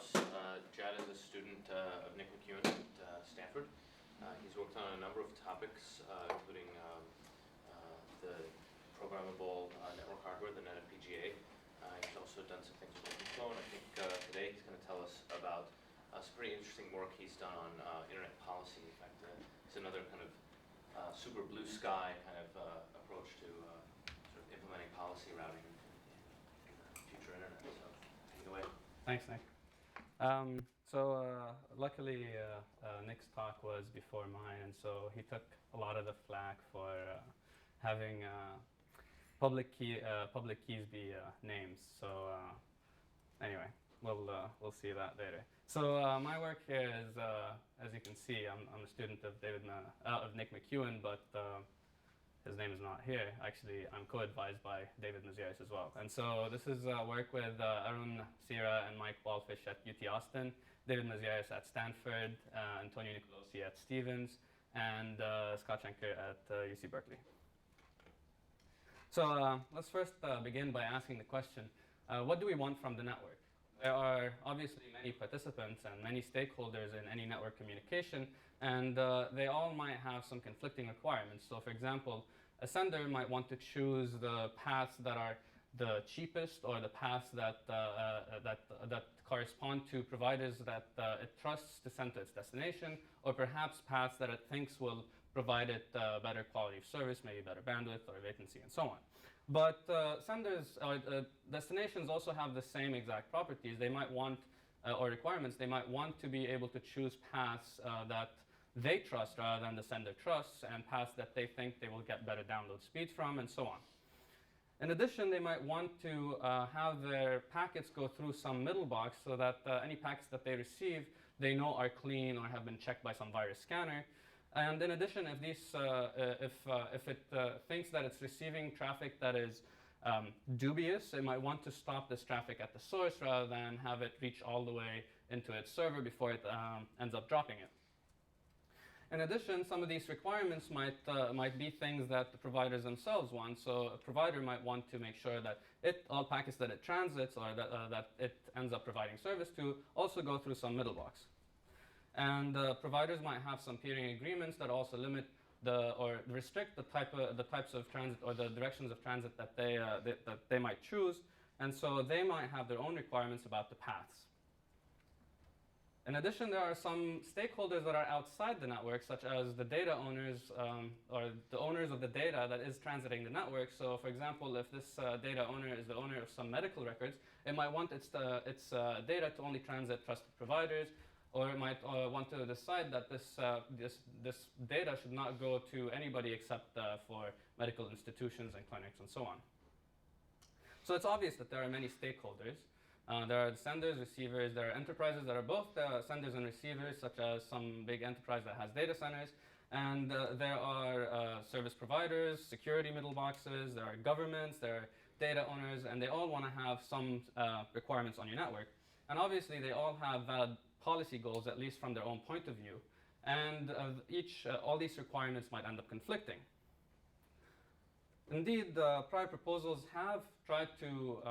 Naous. Jad is a student of Nick McEwen at Stanford. He's worked on a number of topics, including the programmable network hardware, the NetFPGA. He's also done some things with OpenFlow, and I think today he's going to tell us about some pretty interesting work he's done on internet policy. In fact, it's another kind of super blue sky kind of approach to sort of implementing policy routing in the future internet. So take it away. Thanks, Nick. Luckily, Nick's talk was before mine, and so he took a lot of the flack for having public keys be names. So anyway, we'll see that later. So my work here is, as you can see, I'm a student of Nick McEwen, but his name is not here. Actually, I'm co-advised by David Maziaris as well. And so this is work with Arun Sira and Mike Walfish at UT Austin, David Maziaris at Stanford, Antonio Nicolosi at Stevens, and Scott Schenker at UC Berkeley. So let's first begin by asking the question, what do we want from the network? There are obviously many participants and many stakeholders in any network communication, and they all might have some conflicting requirements. So for example, a sender might want to choose the paths that are the cheapest, or the paths that correspond to providers that it trusts to send to its destination, or perhaps paths that it thinks will provide it better quality of service, maybe better bandwidth or latency, and so on. But senders or destinations also have the same exact properties. They might want, or requirements, they might want to be able to choose paths that they trust rather than the sender trusts, and paths that they think they will get better download speeds from, and so on. In addition, they might want to have their packets go through some middle box so that any packets that they receive, they know are clean or have been checked by some virus scanner. And in addition, if it thinks that it's receiving traffic that is dubious, it might want to stop this traffic at the source rather than have it reach all the way into its server before it ends up dropping it. In addition, some of these requirements might be things that the providers themselves want. So a provider might want to make sure that all packets that it transits or that it ends up providing service to also go through some middle box. And providers might have some peering agreements that also limit or restrict the types of transit or the directions of transit that they might choose. And so they might have their own requirements about the paths. In addition, there are some stakeholders that are outside the network, such as the data owners or the owners of the data that is transiting the network. So for example, if this data owner is the owner of some medical records, it might want its data to only transit trusted providers, or it might want to decide that this data should not go to anybody except for medical institutions and clinics and so on. So it's obvious that there are many stakeholders. There are senders, receivers, there are enterprises that are both senders and receivers, such as some big enterprise that has data centers. And there are service providers, security middle boxes, there are governments, there are data owners, and they all want to have some requirements on your network. And obviously, they all have valid policy goals, at least from their own point of view. And all these requirements might end up conflicting. Indeed, prior proposals have tried to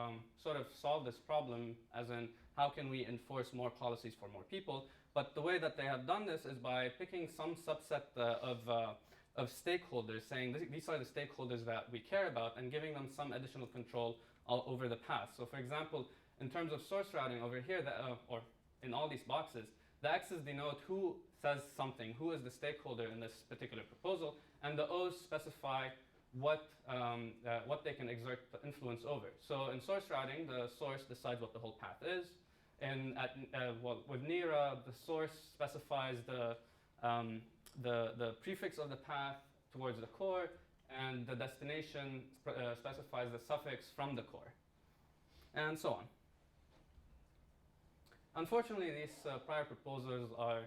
sort of solve this problem, as in how can we enforce more policies for more people. But the way that they have done this is by picking some subset of stakeholders, saying these are the stakeholders that we care about, and giving them some additional control over the path. So for example, in terms of source routing over here, or in all these boxes, the X's denote who says something, who is the stakeholder in this particular proposal, and the O's specify what they can exert influence over. So in source routing, the source decides what the whole path is. And with NIRA, the source specifies the prefix of the path towards the core, and the destination specifies the suffix from the core, and so on. Unfortunately, these prior proposals are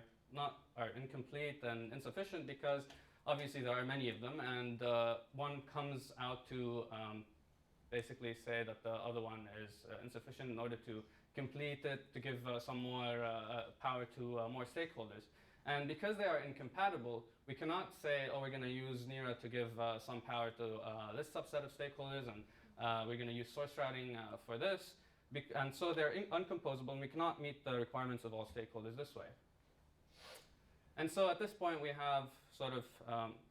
incomplete and insufficient because obviously there are many of them, and one comes out to basically say that the other one is insufficient in order to complete it, to give some more power to more stakeholders. And because they are incompatible, we cannot say, oh, we're going to use NIRA to give some power to this subset of stakeholders, and we're going to use source routing for this. And so they're uncomposable, and we cannot meet the requirements of all stakeholders this way. And so at this point, we have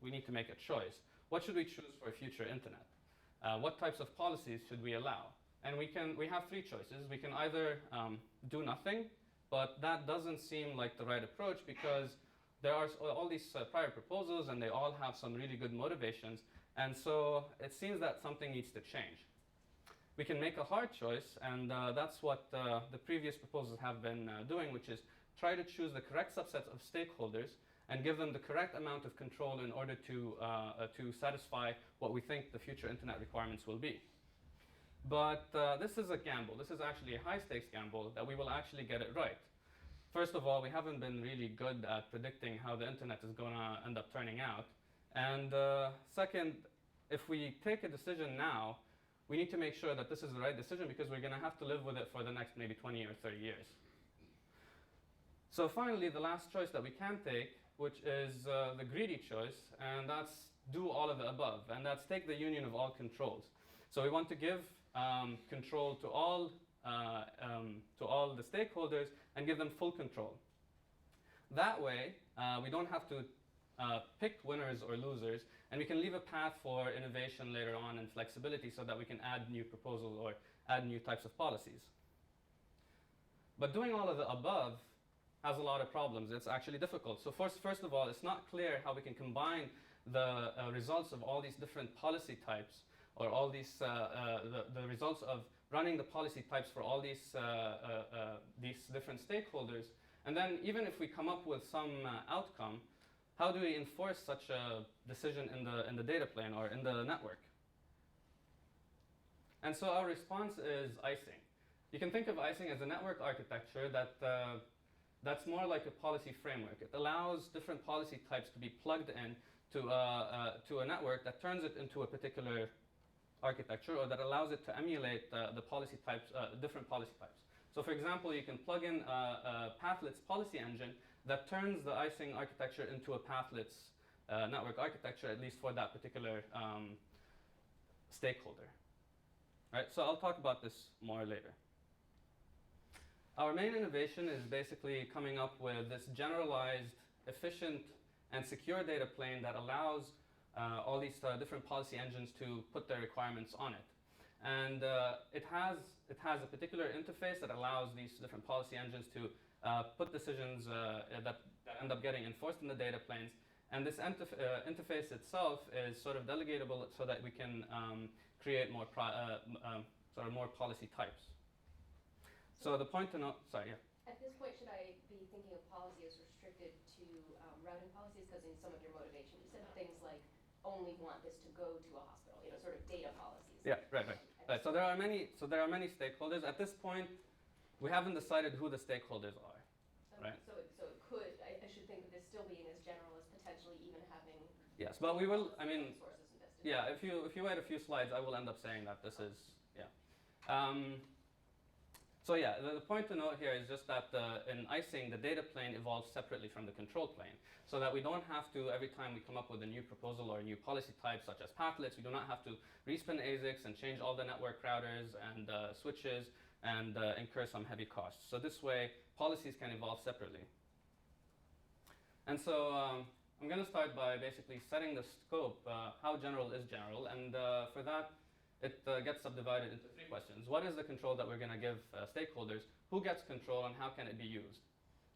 we need to make a choice. What should we choose for a future internet? What types of policies should we allow? And we have three choices. We can either do nothing, but that doesn't seem like the right approach because there are all these prior proposals and they all have some really good motivations. And so it seems that something needs to change. We can make a hard choice, and that's what the previous proposals have been doing, which is try to choose the correct subset of stakeholders and give them the correct amount of control in order to satisfy what we think the future internet requirements will be. But this is a gamble. This is actually a high-stakes gamble that we will actually get it right. First of all, we haven't been really good at predicting how the internet is going to end up turning out. And second, if we take a decision now, we need to make sure that this is the right decision because we're going to have to live with it for the next maybe 20 or 30 years. So finally, the last choice that we can take, which is the greedy choice, and that's do all of the above, and that's take the union of all controls. So we want to give control to all the stakeholders and give them full control. That way, we don't have to pick winners or losers, and we can leave a path for innovation later on and flexibility so that we can add new proposals or add new types of policies. But doing all of the above has a lot of problems. It's actually difficult. So first of all, it's not clear how we can combine the results of all these different policy types or all these the results of running the policy types for all these different stakeholders. And then even if we come up with some outcome, how do we enforce such a decision in the data plane or in the network? And so our response is icing. You can think of icing as a network architecture that's more like a policy framework. It allows different policy types to be plugged in to a network that turns it into a particular architecture, or that allows it to emulate the policy types, different policy types. So for example, you can plug in a pathlets policy engine that turns the icing architecture into a pathlets network architecture, at least for that particular stakeholder. Right, so I'll talk about this more later. Our main innovation is basically coming up with this generalized, efficient, and secure data plane that allows all these different policy engines to put their requirements on it. And it has a particular interface that allows these different policy engines to put decisions that end up getting enforced in the data planes. And this interface itself is sort of delegatable so that we can create more more policy types. So the point to note, sorry, yeah. At this point, should I be thinking of policy as restricted to routing policies? Because in some of your motivation, you said things like only want this to go to a hospital, sort of data policies. Yeah, right. So there are many stakeholders. At this point, we haven't decided who the stakeholders are. Right. So it could, I should think of this still being as general as potentially even having. Yes, but we will. I mean, resources invested. yeah. If you wait a few slides, I will end up saying that this is So yeah, the point to note here is just that in icing, the data plane evolves separately from the control plane, so that we don't have to, every time we come up with a new proposal or a new policy type, such as pathlets, we do not have to respin ASICs and change all the network routers and switches and incur some heavy costs. So this way, policies can evolve separately. And so I'm going to start by basically setting the scope, how general is general, and for that, it gets subdivided into three questions. What is the control that we're going to give stakeholders? Who gets control, and how can it be used?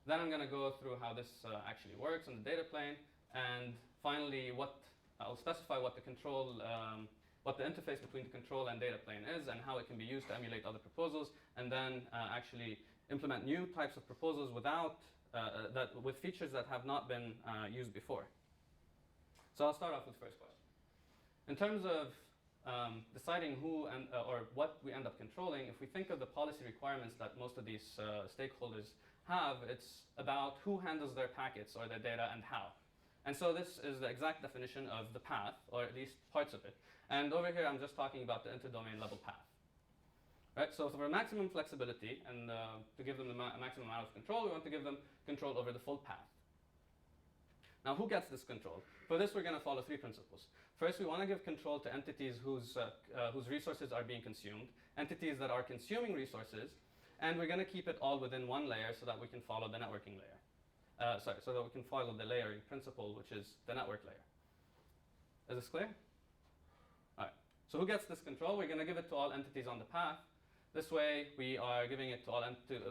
Then I'm going to go through how this actually works in the data plane, and finally, I'll specify what the control, what the interface between the control and data plane is, and how it can be used to emulate other proposals, and then actually implement new types of proposals with features that have not been used before. So I'll start off with the first question. In terms of deciding who or what we end up controlling, if we think of the policy requirements that most of these stakeholders have, it's about who handles their packets or their data and how. And so this is the exact definition of the path, or at least parts of it. And over here, I'm just talking about the interdomain level path. Right? So for maximum flexibility and to give them the maximum amount of control, we want to give them control over the full path. Now, who gets this control? For this, we're going to follow three principles. First, we want to give control to entities whose resources are being consumed, entities that are consuming resources, and we're going to keep it all within one layer so that we can follow the networking layer. So that we can follow the layering principle, which is the network layer. Is this clear? All right. So who gets this control? We're going to give it to all entities on the path. This way, we are giving it to all.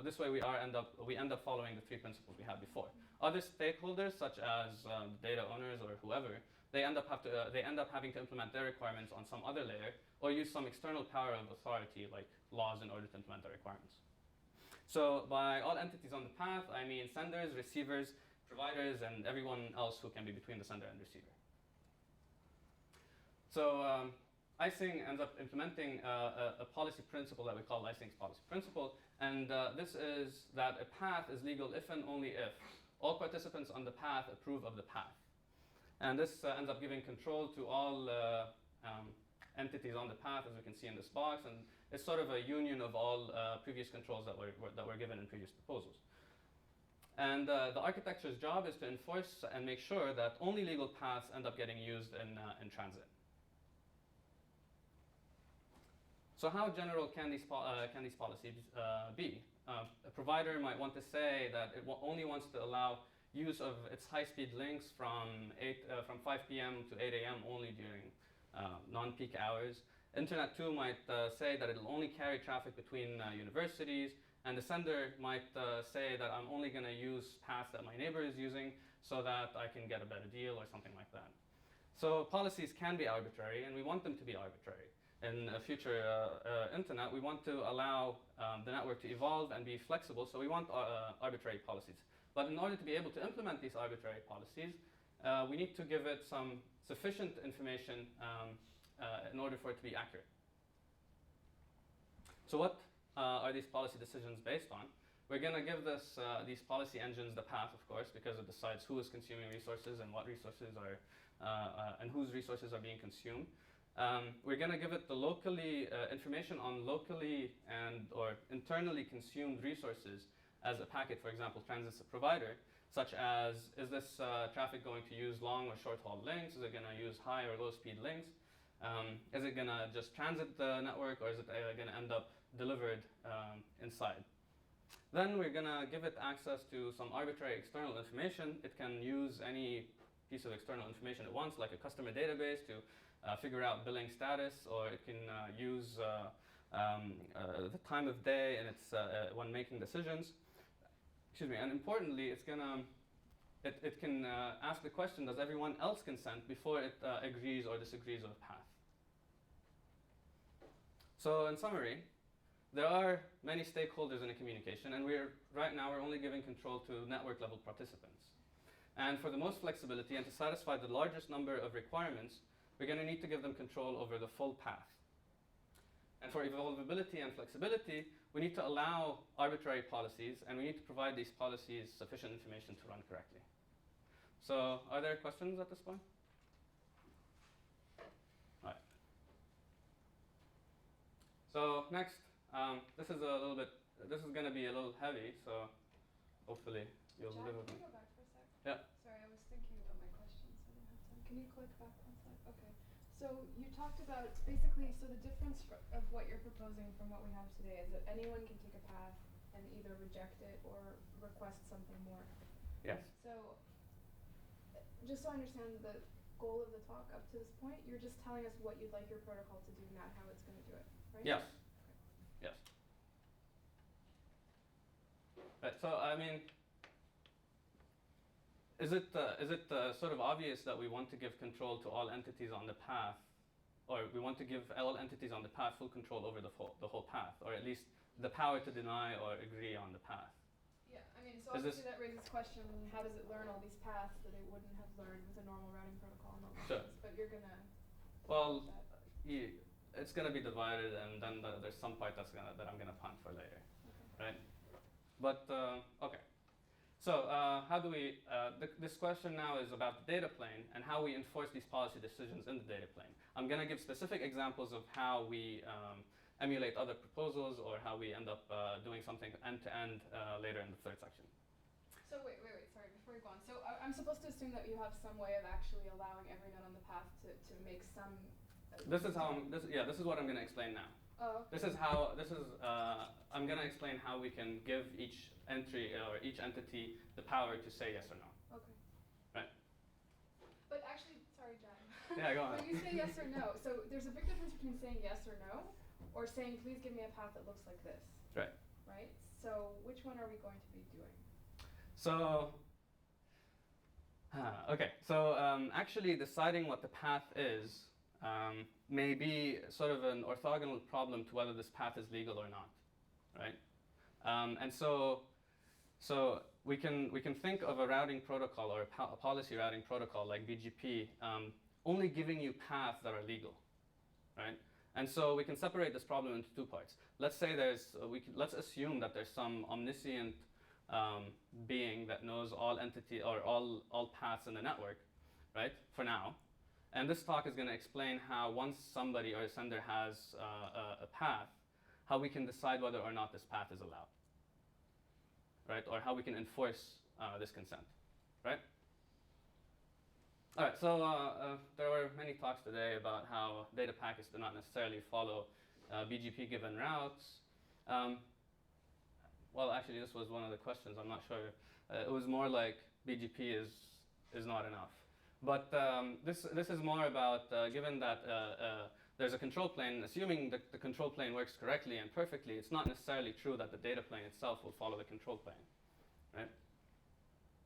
This way, we end up following the three principles we had before. Other stakeholders, such as data owners or whoever, they end up having to implement their requirements on some other layer or use some external power of authority, like laws, in order to implement their requirements. So by all entities on the path, I mean senders, receivers, providers, and everyone else who can be between the sender and receiver. So Icing ends up implementing a policy principle that we call Icing's policy principle, and this is that a path is legal if and only if all participants on the path approve of the path. And this ends up giving control to all entities on the path, as we can see in this box, and it's sort of a union of all previous controls that were given in previous proposals. And the architecture's job is to enforce and make sure that only legal paths end up getting used in transit. So how general can these policies be? A provider might want to say that it only wants to allow use of its high-speed links from 5 p.m. to 8 a.m. only during non-peak hours. Internet 2 might say that it'll only carry traffic between universities, and the sender might say that I'm only going to use paths that my neighbor is using so that I can get a better deal or something like that. So policies can be arbitrary, and we want them to be arbitrary. In a future internet, we want to allow the network to evolve and be flexible, so we want arbitrary policies. But in order to be able to implement these arbitrary policies, we need to give it some sufficient information in order for it to be accurate. So what are these policy decisions based on? We're going to give these policy engines the path, of course, because it decides who is consuming resources and what resources are, and whose resources are being consumed. We're going to give it the information on locally or internally consumed resources as a packet, for example, transits a provider, such as, is this traffic going to use long or short haul links? Is it going to use high or low speed links? Is it going to just transit the network, or is it going to end up delivered inside? Then we're going to give it access to some arbitrary external information. It can use any piece of external information it wants, like a customer database, to figure out billing status, or it can use the time of day and when making decisions. Excuse me, and importantly, it can ask the question, does everyone else consent before it agrees or disagrees with a path? So in summary, there are many stakeholders in a communication, and right now we're only giving control to network level participants. And for the most flexibility and to satisfy the largest number of requirements, we're going to need to give them control over the full path. And for evolvability and flexibility, we need to allow arbitrary policies, and we need to provide these policies sufficient information to run correctly. So are there questions at this point? All right. So next, this is going to be a little heavy, so hopefully you'll live with Can me. you go back for a sec? Yeah. Sorry, I was thinking about my questions. I didn't have time. Can you click back one slide? Okay. So you talked about basically, so the difference of what you're proposing from what we have today is that anyone can take a path and either reject it or request something more. Yes. So just so I understand the goal of the talk up to this point, you're just telling us what you'd like your protocol to do, not how it's going to do it, right? Yes. Yes. Right. So I mean, is it sort of obvious that we want to give control to all entities on the path, or we want to give all entities on the path full control over the whole path, or at least the power to deny or agree on the path? Yeah, I mean, so obviously that raises the question, how does it learn all these paths that it wouldn't have learned with a normal routing protocol and all that? Sure. But you're going to... Well, it's going to be divided, and then there's some part that I'm going to punt for later, right? But, okay. So how do we, this question now is about the data plane and how we enforce these policy decisions in the data plane. I'm going to give specific examples of how we emulate other proposals, or how we end up doing something end-to-end later in the third section. So So wait, sorry, before you go on. So I'm supposed to assume that you have some way of actually allowing every node on the path to make some... This is how, this is what I'm going to explain now. Oh, okay. I'm going to explain how we can give each entry or each entity the power to say yes or no. Okay. Right? But actually, sorry, John. Yeah, go on. When you say yes or no, so there's a big difference between saying yes or no or saying please give me a path that looks like this. Right. Right? So which one are we going to be doing? So, okay. So actually deciding what the path is may be sort of an orthogonal problem to whether this path is legal or not, right? And so we can think of a routing protocol or a policy routing protocol like BGP only giving you paths that are legal, right? And so we can separate this problem into two parts. Let's say let's assume that there's some omniscient being that knows all entity or all paths in the network, right? For now. And this talk is going to explain how once somebody or a sender has a path, how we can decide whether or not this path is allowed, right? Or how we can enforce this consent, right? All right, so there were many talks today about how data packets do not necessarily follow BGP given routes. Well, actually, this was one of the questions. I'm not sure. It was more like BGP is not enough. But this is more about given that there's a control plane, assuming that the control plane works correctly and perfectly, it's not necessarily true that the data plane itself will follow the control plane, right?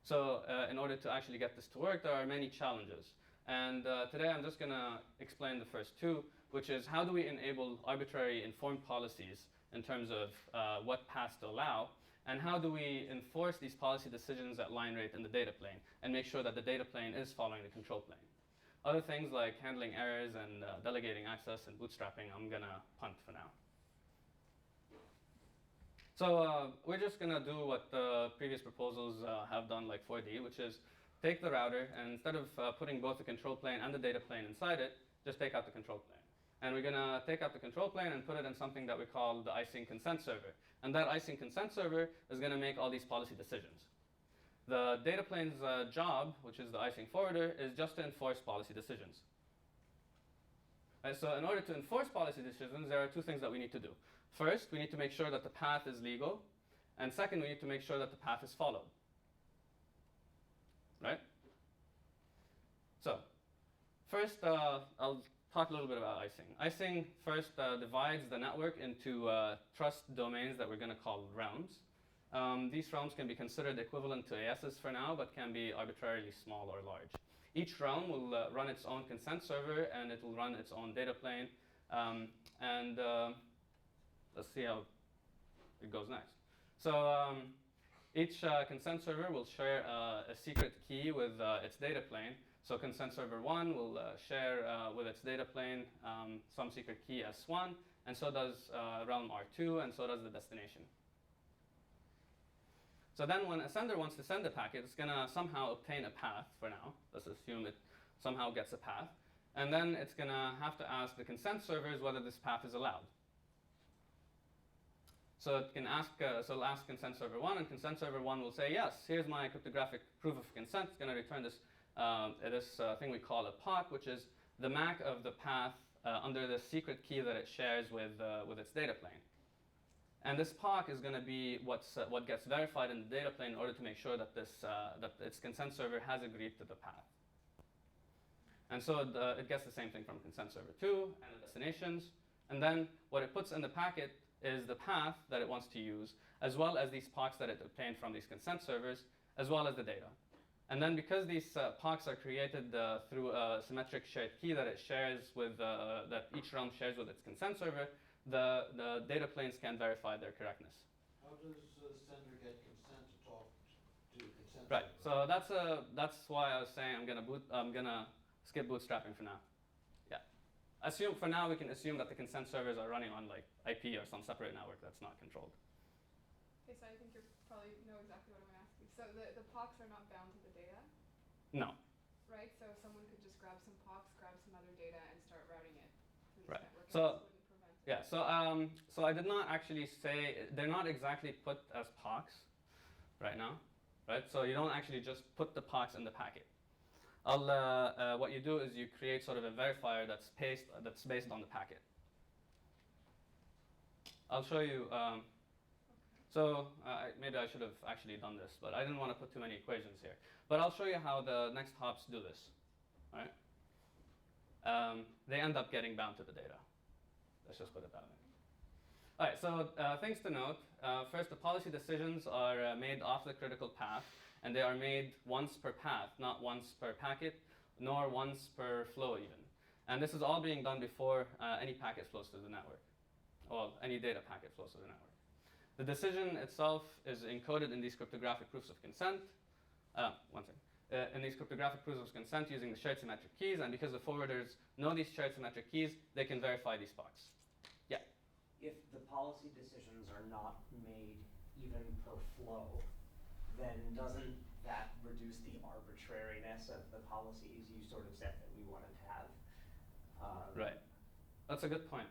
So in order to actually get this to work, there are many challenges. And today I'm just going to explain the first two, which is how do we enable arbitrary informed policies in terms of what paths to allow, and how do we enforce these policy decisions at line rate in the data plane and make sure that the data plane is following the control plane. Other things like handling errors and delegating access and bootstrapping, I'm going to punt for now. So we're just going to do what the previous proposals have done, like 4D, which is take the router, and instead of putting both the control plane and the data plane inside it, just take out the control plane. And we're going to take out the control plane and put it in something that we call the icing consent server. And that icing consent server is going to make all these policy decisions. The data plane's job, which is the icing forwarder, is just to enforce policy decisions. Right, so in order to enforce policy decisions, there are two things that we need to do. First, we need to make sure that the path is legal. And second, we need to make sure that the path is followed. Right? So first, I'll talk a little bit about icing. Icing first divides the network into trust domains that we're going to call realms. These realms can be considered equivalent to ASs for now, but can be arbitrarily small or large. Each realm will run its own consent server, and it will run its own data plane. Let's see how it goes next. So each consent server will share a secret key with its data plane. So consent server 1 will share with its data plane some secret key S1, and so does realm R2, and so does the destination. So then when a sender wants to send a packet, it's going to somehow obtain a path for now. Let's assume it somehow gets a path. And then it's going to have to ask the consent servers whether this path is allowed. So it can ask, so it'll ask consent server 1, and consent server 1 will say, yes, here's my cryptographic proof of consent. It's going to return this thing we call a POC, which is the MAC of the path under the secret key that it shares with its data plane. And this POC is going to be what gets verified in the data plane in order to make sure that that its consent server has agreed to the path. And so it gets the same thing from consent server 2 and the destinations. And then what it puts in the packet is the path that it wants to use, as well as these POCs that it obtained from these consent servers, as well as the data. And then because these POCs are created through a symmetric shared key that it shares with, that each realm shares with its consent server, the data planes can verify their correctness. How does the sender get consent to talk to consent? Right. So that's why I was saying I'm gonna skip bootstrapping for now. Yeah. For now we can assume that the consent servers are running on like IP or some separate network that's not controlled. Okay, so I think you probably know exactly what I'm asking. So the POCs are not bound to the data? No. Right? So someone could just grab some POCs, grab some other data, and start routing it through this Right. network. And So this wouldn't prevent it. yeah. So I did not actually say they're not exactly put as POCs right now, right? So you don't actually just put the POCs in the packet. What you do is you create sort of a verifier that's based on the packet. I'll show you. Maybe I should have actually done this, but I didn't want to put too many equations here. But I'll show you how the next hops do this. All right? They end up getting bound to the data. Let's just put it that way. All right, so things to note. First, the policy decisions are made off the critical path, and they are made once per path, not once per packet, nor once per flow even. And this is all being done before any packet flows through the network, or any data packet flows through the network. The decision itself is encoded in these cryptographic proofs of consent. In these cryptographic proofs of consent using the shared symmetric keys, and because the forwarders know these shared symmetric keys, they can verify these POCs. Yeah? If the policy decisions are not made even per flow, then doesn't that reduce the arbitrariness of the policies you sort of said that we wanted to have? Right. That's a good point.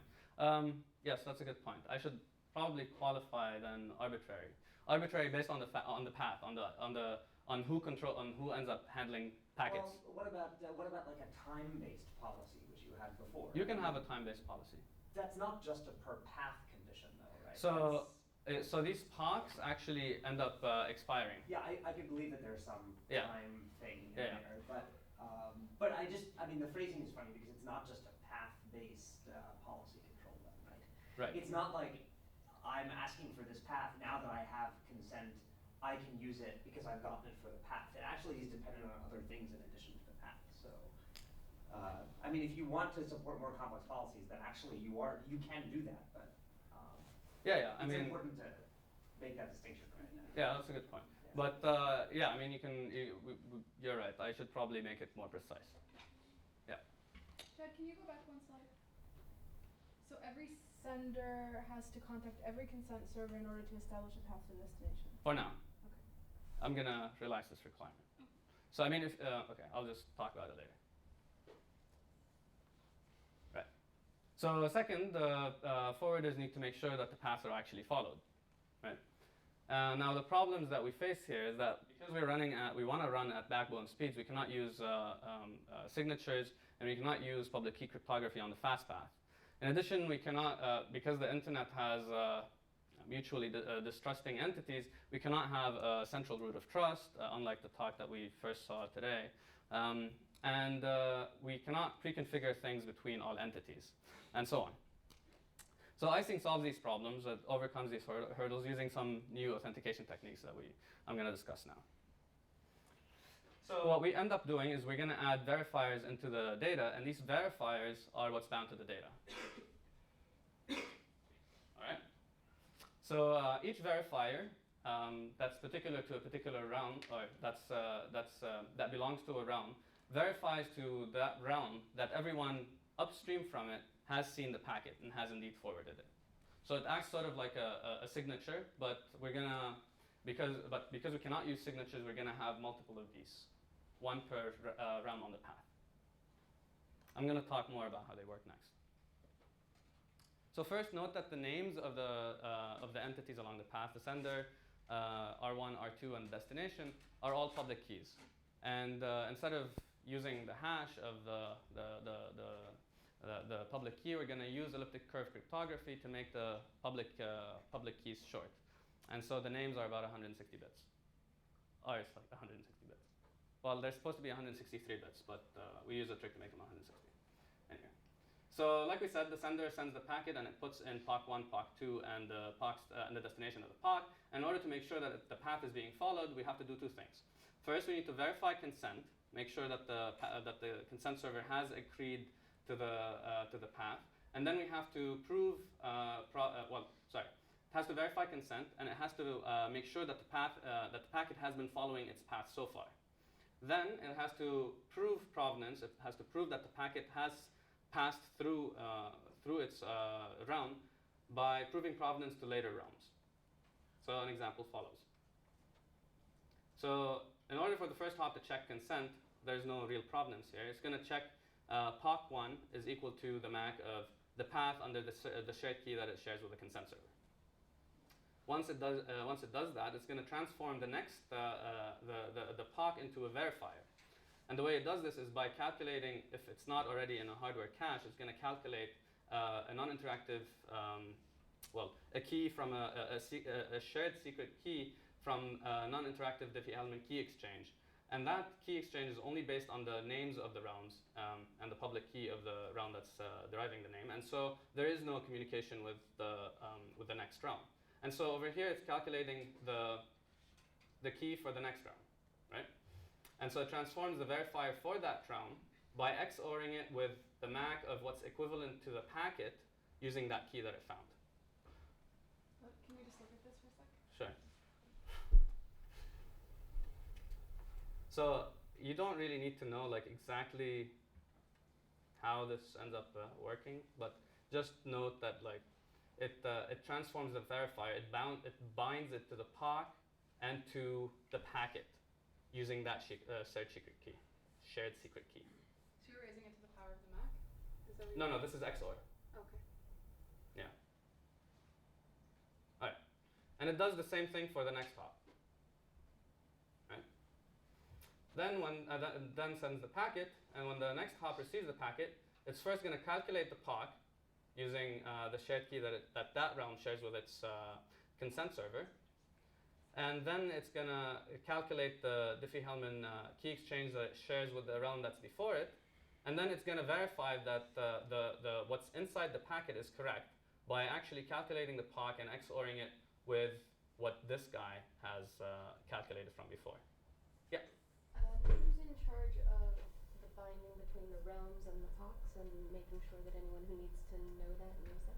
Yes, that's a good point. I should probably qualify then arbitrary. Arbitrary based on the path, on who ends up handling packets. Well, what about like a time-based policy, which you had before? You can have a time-based policy. That's not just a per path condition, though, right? So these POCs actually end up expiring. Yeah, I can believe that there's some time thing in Yeah. there, but the phrasing is funny because it's not just a path-based policy control, then, right? Right. It's not like I'm asking for this path, now that I have consent, I can use it because I've gotten it for the path. It actually is dependent on other things in addition to the path. So, if you want to support more complex policies, then actually you can do that, but it's important to make that distinction right now. Yeah, that's a good point. Yeah. But you're right. I should probably make it more precise. Yeah. Chad, can you go back one slide? So every sender has to contact every consent server in order to establish a path to the destination. For now. Okay. I'm gonna relax this requirement. So I'll just talk about it later. Right. So second, forwarders need to make sure that the paths are actually followed. Right. Now the problems that we face here is that because we want to run at backbone speeds, we cannot use signatures, and we cannot use public key cryptography on the fast path. In addition, we cannot, because the internet has mutually distrusting entities, we cannot have a central root of trust, unlike the talk that we first saw today. And we cannot pre-configure things between all entities, and so on. So Icing solves these problems, it overcomes these hurdles using some new authentication techniques that I'm going to discuss now. So what we end up doing is we're going to add verifiers into the data, and these verifiers are what's bound to the data. All right. So each verifier that's particular to a particular realm, or that belongs to a realm, verifies to that realm that everyone upstream from it has seen the packet and has indeed forwarded it. So it acts sort of like a signature, but because we cannot use signatures, we're going to have multiple of these, one per realm on the path. I'm going to talk more about how they work next. So first, note that the names of the entities along the path, the sender, R1, R2, and the destination, are all public keys. And instead of using the hash of the public key, we're going to use elliptic curve cryptography to make the public keys short. And so the names are about 160 bits. Or it's like 160 bits. Well, they're supposed to be 163 bits, but we use a trick to make them 160. Anyway. So like we said, the sender sends the packet and it puts in POC1, POC2, and the destination of the POC. In order to make sure that the path is being followed, we have to do two things. First, we need to verify consent, make sure that the consent server has agreed to the path, and then we have to prove, it has to verify consent, and it has to make sure that the packet has been following its path so far. Then it has to prove provenance. It has to prove that the packet has passed through its realm by proving provenance to later realms. So an example follows. So in order for the first hop to check consent, there's no real provenance here. It's going to check POC1 is equal to the MAC of the path under the shared key that it shares with the consent server. once it does that, it's going to transform the next the POC into a verifier. And the way it does this is by calculating, if it's not already in a hardware cache, it's going to calculate a non-interactive, a key from a shared secret key from a non-interactive Diffie-Hellman key exchange. And that key exchange is only based on the names of the rounds and the public key of the round that's deriving the name. And so there is no communication with the next round. And so over here, it's calculating the key for the next round, right? And so it transforms the verifier for that round by XORing it with the MAC of what's equivalent to the packet using that key that it found. Can we just look at this for a sec? Sure. So you don't really need to know like exactly how this ends up working, but just note that like it transforms the verifier. It binds it to the POC and to the packet using that shared secret key. So you're raising it to the power of the Mac? Is that what No, you're this is XOR. Okay. Yeah. All right. And it does the same thing for the next hop. Right? Then then sends the packet, and when the next hop receives the packet, it's first going to calculate the POC using the shared key that round shares with its consent server. And then it's going to calculate the Diffie-Hellman key exchange that it shares with the round that's before it. And then it's going to verify that what's inside the packet is correct by actually calculating the POC and XORing it with what this guy has calculated from before. Yeah? Who's in charge of the binding between the realms and the POCs and making sure that anyone who needs to know that knows that?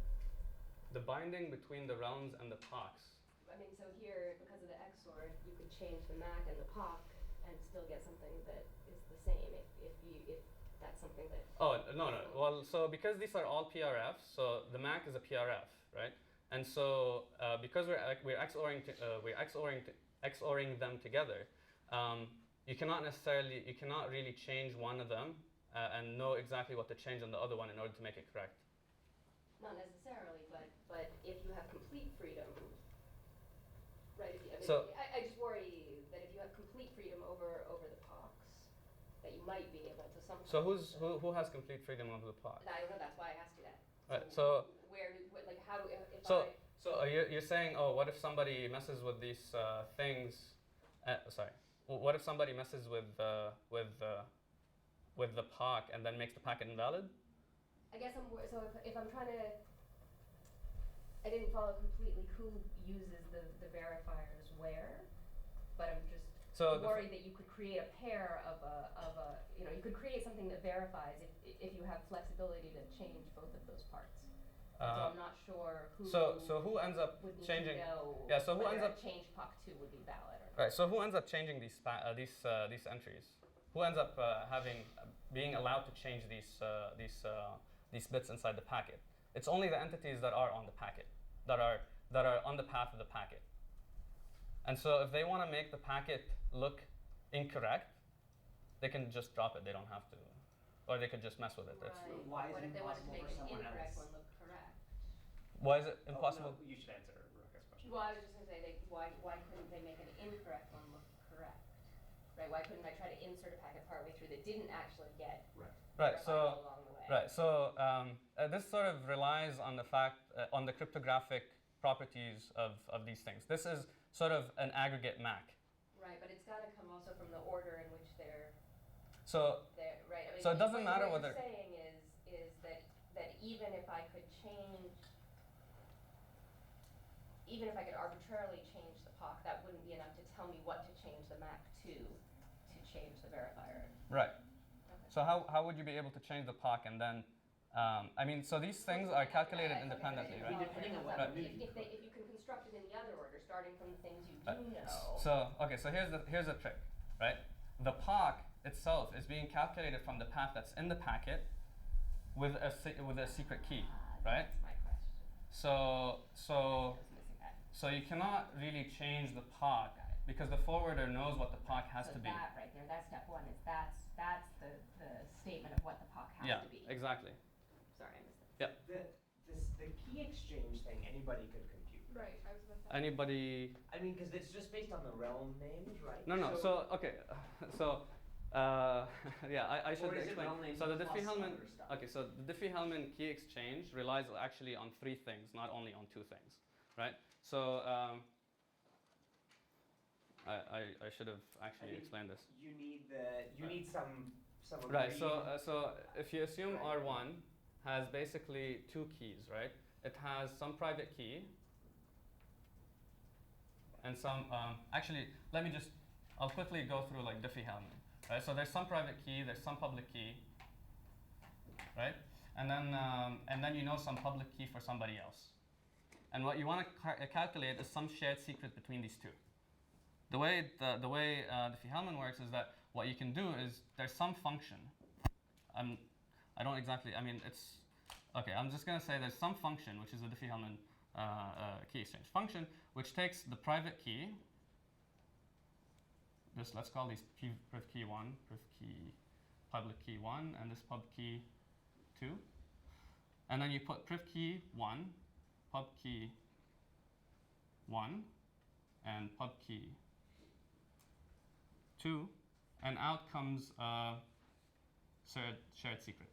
The binding between the realms and the POCs. I mean, so here, because of the XOR, you could change the MAC and the POC and still get something that is the same if that's something that... Oh, no. Well, so because these are all PRFs, so the MAC is a PRF, right? And so because we're XORing them together, you cannot really change one of them and know exactly what to change on the other one in order to make it correct. Not necessarily, but if you have complete freedom, right? I just worry that if you have complete freedom over the POCs, that you might be able to somehow... So who has complete freedom over the POC? I don't know, that's why I asked you that. Right, so how do, if I... So you're saying, oh, what if somebody messes with these things? What if somebody messes with the POC and then makes the packet invalid? I guess so if I'm trying to... I didn't follow completely who uses the verifiers where, but I'm just worried that you could create a pair of a you could create something that verifies if you have flexibility to change both of those parts. So I'm not sure who. So who ends up would need changing? To know Yeah. So who ends up change POC2 would be valid or not. Right. So who ends up changing these entries? Who ends up being allowed to change these bits inside the packet? It's only the entities that are on the packet, that are on the path of the packet. And so if they want to make the packet look incorrect, they can just drop it. They don't have to, or they could just mess with it. Right. Why is What it if they wanted to impossible make for an someone incorrect else? one look correct? Why is it impossible? Oh, no, you should answer Rebecca's question. Well, I was just going to say, why couldn't they make an incorrect one look correct? Right? Why couldn't I try to insert a packet partway through that didn't actually get Right. verified along the way? Right. So this sort of relies on the fact on the cryptographic properties of these things. This is sort of an aggregate MAC. Right, but it's got to come also from the order in which they're right. I mean, so it doesn't matter what whether. you're saying is that even if I could arbitrarily change the POC, that wouldn't be enough to tell me what to change the MAC to change the verifier. Right. Okay. So how would you be able to change the POC and then? So these things are calculated independently, right? Depending on what Right. you If you can construct it in the other order, starting from the things you Right. do know. So here's the trick, right? The POC itself is being calculated from the path that's in the packet with a secret key, right? That's my question. So I was missing that. so you cannot really change the POC because the forwarder knows what the POC has So to be. that right there, that's step one. That's the statement of what the POC has to be. Exactly. Sorry, I missed that. the key exchange thing anybody could compute. Right, I was about to. Anybody? I mean, because it's just based on the realm names, right? No. So okay, so yeah, I should Or is it explain. realm names So the plus Diffie-Hellman. other stuff? Okay, so the Diffie-Hellman key exchange relies actually on 3 things, not only on 2 things, right? So I should have actually explained this. You need some Right. agreed- So if you assume Right. R1 has basically 2 keys, right? It has some private key and some. Actually, let me just. I'll quickly go through like Diffie-Hellman. Right. So there's some private key. There's some public key. Right. And then you know some public key for somebody else. And what you want to calculate is some shared secret between these 2. The way Diffie-Hellman works is that what you can do is there's some function. I don't exactly. I mean, it's okay. I'm just going to say there's some function which is a Diffie-Hellman key exchange function, which takes the private key. Let's call these priv key 1, priv key, public key 1, and this pub key 2. And then you put priv key 1, pub key 1, and pub key 2, and out comes a shared secret.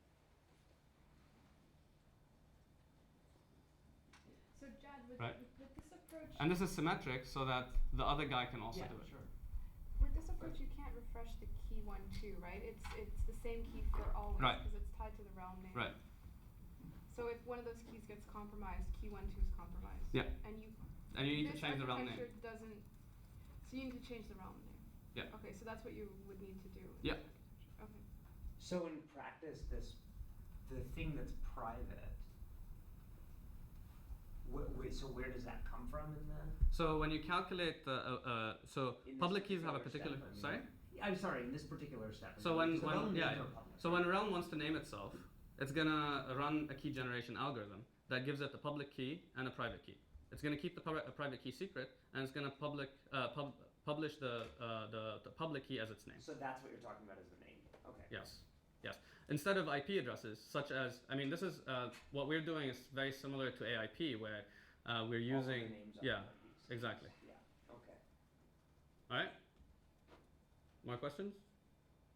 So Jad, with, Right. with this approach, And this is symmetric so that the other guy can also Yeah, do it. sure. with this approach, you can't refresh the key 1, 2, right? It's the same key for always Right. because it's tied to the realm name. Right. So if one of those keys gets compromised, key 1, 2 is compromised. Yeah. And you. And you need to this change the realm name. architecture doesn't. So you need to change the realm name. Yeah. Okay, so that's what you would need to do. in Yeah. this architecture. Okay. So in practice, the thing that's private. So where does that come from in the? So when you calculate the so in this public keys have a particular particular. step, I mean? Sorry. I'm sorry. In this particular step. So when because the realm yeah, names are public, so right? when a realm wants to name itself, it's gonna run a key generation algorithm that gives it a public key and a private key. It's gonna keep the private key secret, and it's gonna publish the public key as its name. So that's what you're talking about as the name. Okay. Yes. Instead of IP addresses, such as this is what we're doing is very similar to AIP, where we're All of the using names are yeah, IPs. exactly. Yeah. Okay. All right. More questions?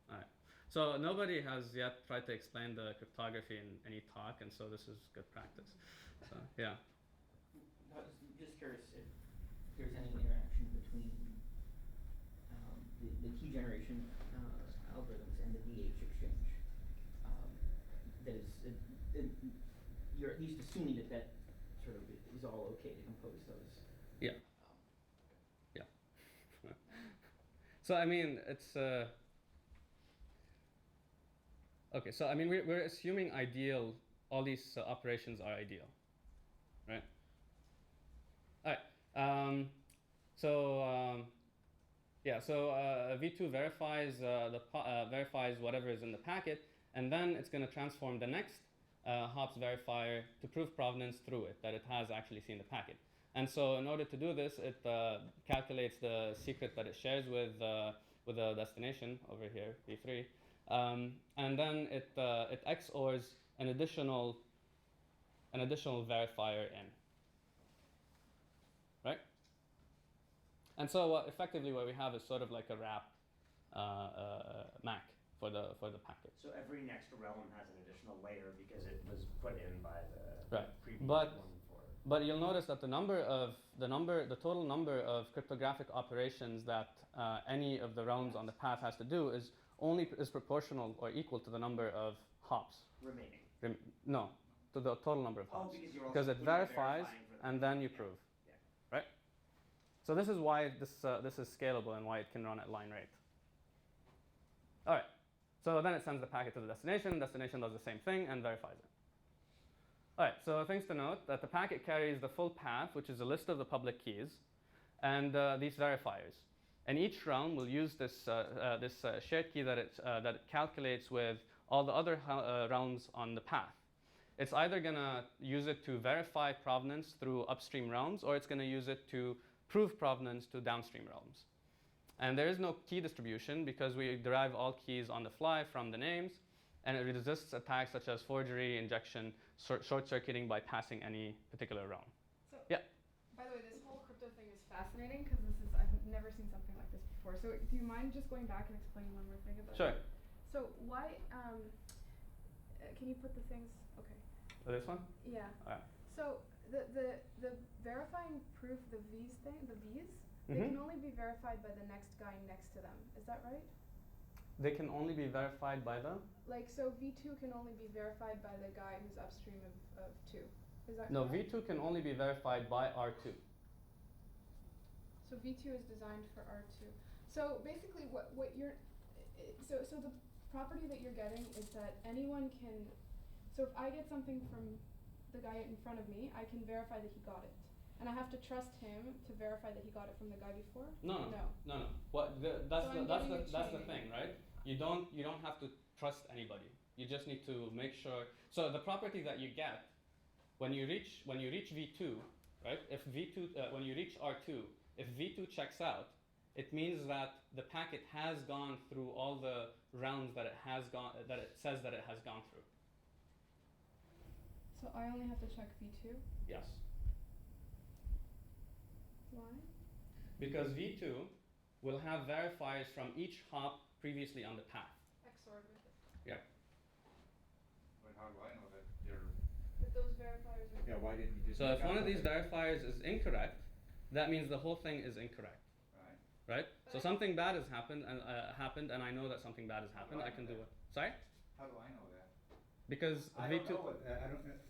All right. So nobody has yet tried to explain the cryptography in any talk, and so this is good practice. So yeah. I was just curious if there's any interaction between the key generation algorithms and the DH exchange. That is, you're at least assuming that sort of is all okay to compose those. Yeah. Yeah. So I mean, it's okay. So I mean, we're assuming ideal. All these operations are ideal, right? All right. Yeah. So V2 verifies verifies whatever is in the packet, and then it's going to transform the next hops verifier to prove provenance through it, that it has actually seen the packet. And so in order to do this, it calculates the secret that it shares with the destination over here, V3, and then it XORs an additional verifier in, right? And so effectively what we have is sort of like a wrap MAC for the packet. So every next realm has an additional layer because it was put in by the Right. previous But- one for. But you'll notice that the total number of cryptographic operations that any of the realms on the path has to do is proportional or equal to the number of hops. Remaining. No, to the total number of Oh, hops. because you're also Because it putting verifies verifying for the and then you yeah. prove, Yeah. right? So this is why this is scalable and why it can run at line rate. All right. So then it sends the packet to the destination. Destination does the same thing and verifies it. All right, so things to note, that the packet carries the full path, which is a list of the public keys, and these verifiers. And each realm will use this shared key that it calculates with all the other realms on the path. It's either going to use it to verify provenance through upstream realms, or it's going to use it to prove provenance to downstream realms. And there is no key distribution because we derive all keys on the fly from the names, and it resists attacks such as forgery, injection, short-circuiting by passing any particular realm. So, Yeah. by the way, fascinating because I've never seen something like this before. So do you mind just going back and explaining one more thing about Sure. it? So why, can you put the things, okay. This one? Yeah. Alright. So the verifying proof, the V's, they can only be verified by the next guy next to them. Is that right? They can only be verified by the? Like, so V2 can only be verified by the guy who's upstream of 2. Is that No, correct? V2 can only be verified by R2. So V2 is designed for R2. So basically what you're, so the property that you're getting is that anyone can, so if I get something from the guy in front of me, I can verify that he got it. And I have to trust him to verify that he got it from the guy before? No. What that's So that's the thing, right? You don't have to trust anybody. You just need to make sure. So the property that you get when you reach V2, right? If V2 when you reach R2, if V2 checks out, it means that the packet has gone through all the rounds that it says that it has gone through. So I only have to check V2? Yes. Why? Because V2 will have verifiers from each hop previously on the path. XORed with it. Yeah. But how do I know that they're? That those verifiers are. Yeah, why didn't you just? So if make one up of these it? verifiers is incorrect, that means the whole thing is incorrect, Right. right? So something bad has happened, and I know that something bad has happened. I Right. can do it. Sorry? How do I know that? Because I V2. don't know what,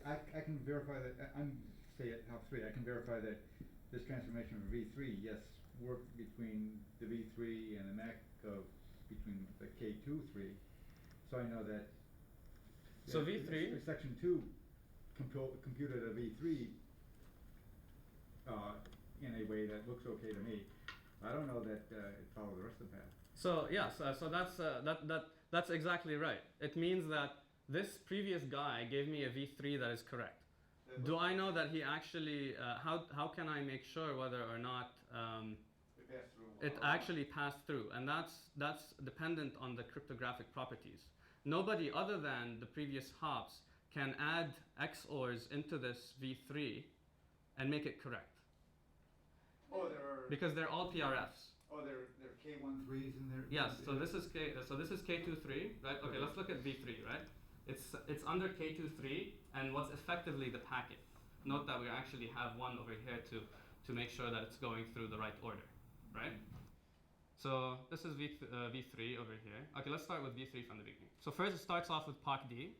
I can verify that, I'm, say at hop 3, I can verify that this transformation of V3, yes, worked between the V3 and the MAC of, between the K23, so I know that. So yeah, V3 Section 2 computed a V3 in a way that looks okay to me. I don't know that it followed the rest of the path. So yes, so that's exactly right. It means that this previous guy gave me a V3 that is correct. Do I know that he actually? How can I make sure whether or not It passed through. it actually passed through? And that's dependent on the cryptographic properties. Nobody other than the previous hops can add XORs into this V3 and make it correct. Oh, there are. Because they're all PRFs. Oh, there are K13s in there. Yes, so this is K23, right? Okay, let's look at V3, right? It's under K23 and what's effectively the packet. Note that we actually have one over here to make sure that it's going through the right order, right? So this is V3 over here. Okay, let's start with V3 from the beginning. So first it starts off with POC-D.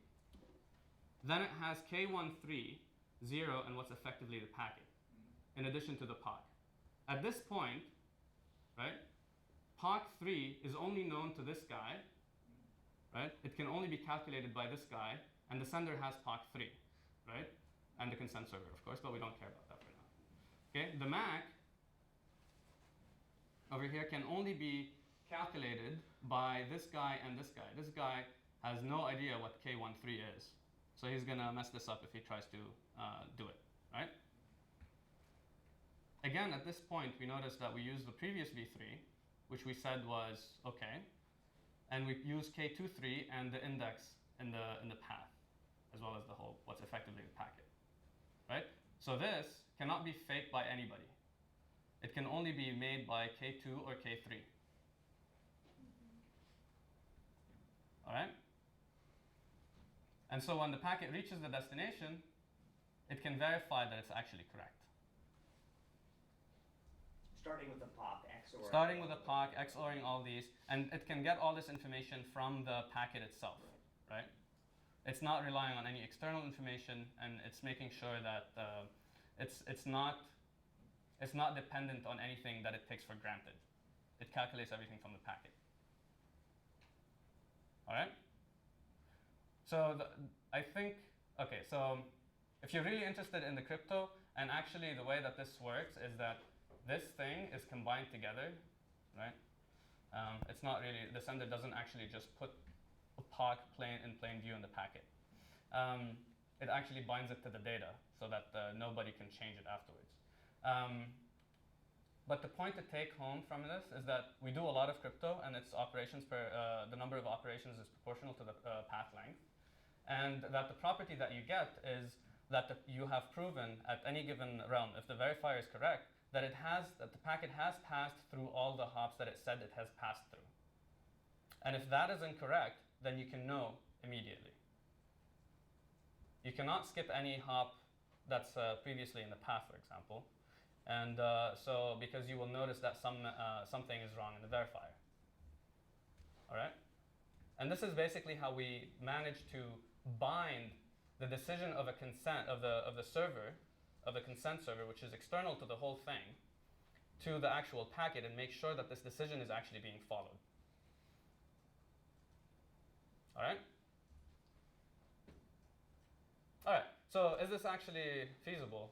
Then it has K13, 0, and what's effectively the packet, in addition to the POC. At this point, right, POC3 is only known to this guy, right? It can only be calculated by this guy, and the sender has POC3, right? And the consent server, of course, but we don't care about that for now. Okay, the MAC over here can only be calculated by this guy and this guy. This guy has no idea what K13 is, so he's gonna mess this up if he tries to do it, right? Again, at this point, we notice that we use the previous V3, which we said was okay, and we use K23 and the index in the path, as well as the whole what's effectively the packet, right? So this cannot be faked by anybody. It can only be made by K2 or K3. All right? And so when the packet reaches the destination, it can verify that it's actually correct. Starting with the POC, XOR. Starting with a POC, XORing all these, and it can get all this information from the packet itself, right? It's not relying on any external information, and it's making sure that it's not dependent on anything that it takes for granted. It calculates everything from the packet. All right? So I think, okay, so if you're really interested in the crypto, and actually the way that this works is that this thing is combined together, right? It's not really, the sender doesn't actually just put a POC in plain view in the packet. It actually binds it to the data so that nobody can change it afterwards. But the point to take home from this is that we do a lot of crypto, and its operations the number of operations is proportional to the path length. And that the property that you get is that you have proven at any given realm, if the verifier is correct, that the packet has passed through all the hops that it said it has passed through. And if that is incorrect, then you can know immediately. You cannot skip any hop that's previously in the path, for example. And so because you will notice that something is wrong in the verifier. All right? And this is basically how we manage to bind the decision of a consent of the server, of the consent server, which is external to the whole thing, to the actual packet, and make sure that this decision is actually being followed. All right? All right. So is this actually feasible?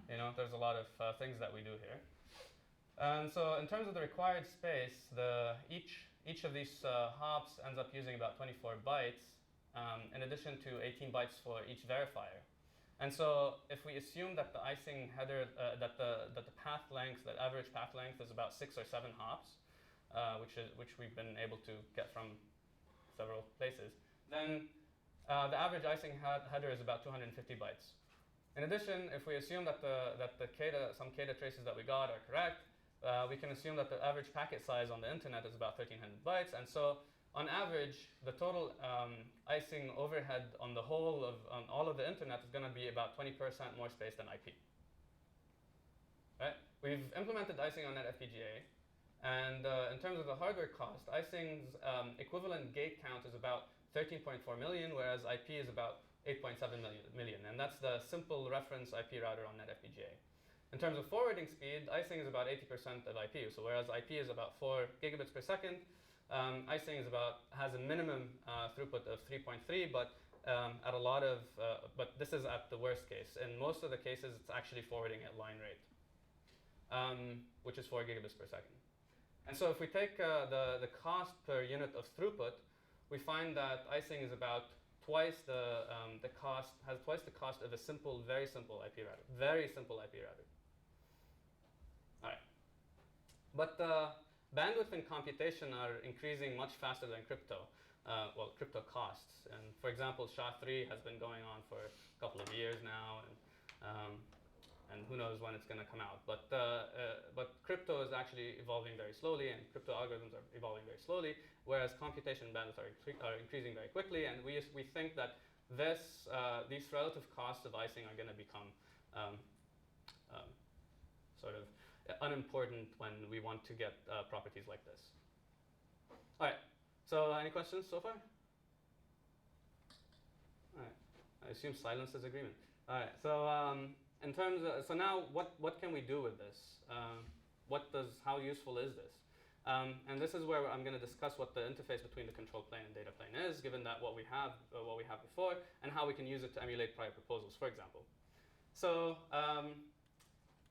There's a lot of things that we do here. And so in terms of the required space, each of these hops ends up using about 24 bytes, in addition to 18 bytes for each verifier. And so if we assume that the icing header, that the path length, the average path length is about 6 or 7 hops, which we've been able to get from several places, then the average icing header is about 250 bytes. In addition, if we assume that some CADA traces that we got are correct, we can assume that the average packet size on the internet is about 1,300 bytes. And so on average, the total icing overhead on on all of the internet is going to be about 20% more space than IP. Right? We've implemented icing on NetFPGA. And in terms of the hardware cost, icing's equivalent gate count is about 13.4 million, whereas IP is about 8.7 million. And that's the simple reference IP router on NetFPGA. In terms of forwarding speed, icing is about 80% of IP. So whereas IP is about 4 gigabits per second, icing has a minimum throughput of 3.3, but but this is at the worst case. In most of the cases, it's actually forwarding at line rate, which is 4 gigabits per second. And so if we take the cost per unit of throughput, we find that icing is about twice the cost of a very simple IP router. Very simple IP router. All right. But bandwidth and computation are increasing much faster than crypto. Crypto costs. And for example, SHA-3 has been going on for a couple of years now, and who knows when it's going to come out. But crypto is actually evolving very slowly, and crypto algorithms are evolving very slowly, whereas computation bandwidth are increasing very quickly. And we think that these relative costs of icing are going to become sort of unimportant when we want to get properties like this. All right. So any questions so far? All right. I assume silence is agreement. All right. So in terms of, so now what can we do with this? How useful is this? And this is where I'm going to discuss what the interface between the control plane and data plane is, given that what we have before, and how we can use it to emulate prior proposals, for example. So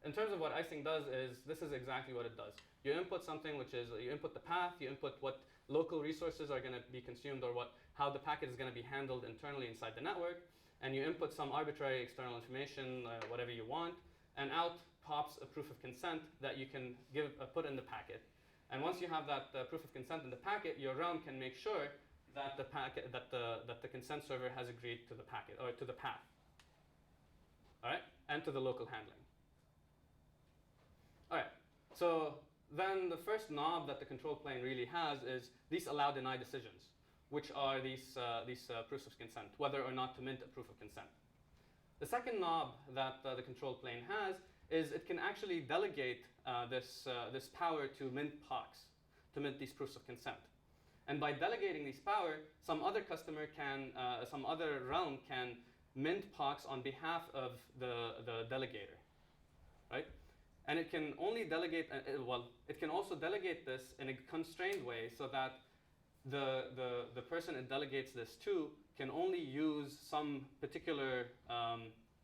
in terms of what icing does this is exactly what it does. You input something, which is you input the path, you input what local resources are going to be consumed, or how the packet is going to be handled internally inside the network, and you input some arbitrary external information, whatever you want, and out pops a proof of consent that you can put in the packet. And once you have that proof of consent in the packet, your realm can make sure that the consent server has agreed to the packet or to the path, all right, and to the local handling. All right. So then the first knob that the control plane really has is these allow-deny decisions, which are these proofs of consent, whether or not to mint a proof of consent. The second knob that the control plane has is it can actually delegate this power to mint POCs, to mint these proofs of consent. And by delegating this power, some other realm can mint POCs on behalf of the delegator, right? And it can only delegate, it can also delegate this in a constrained way so that the person it delegates this to can only use some particular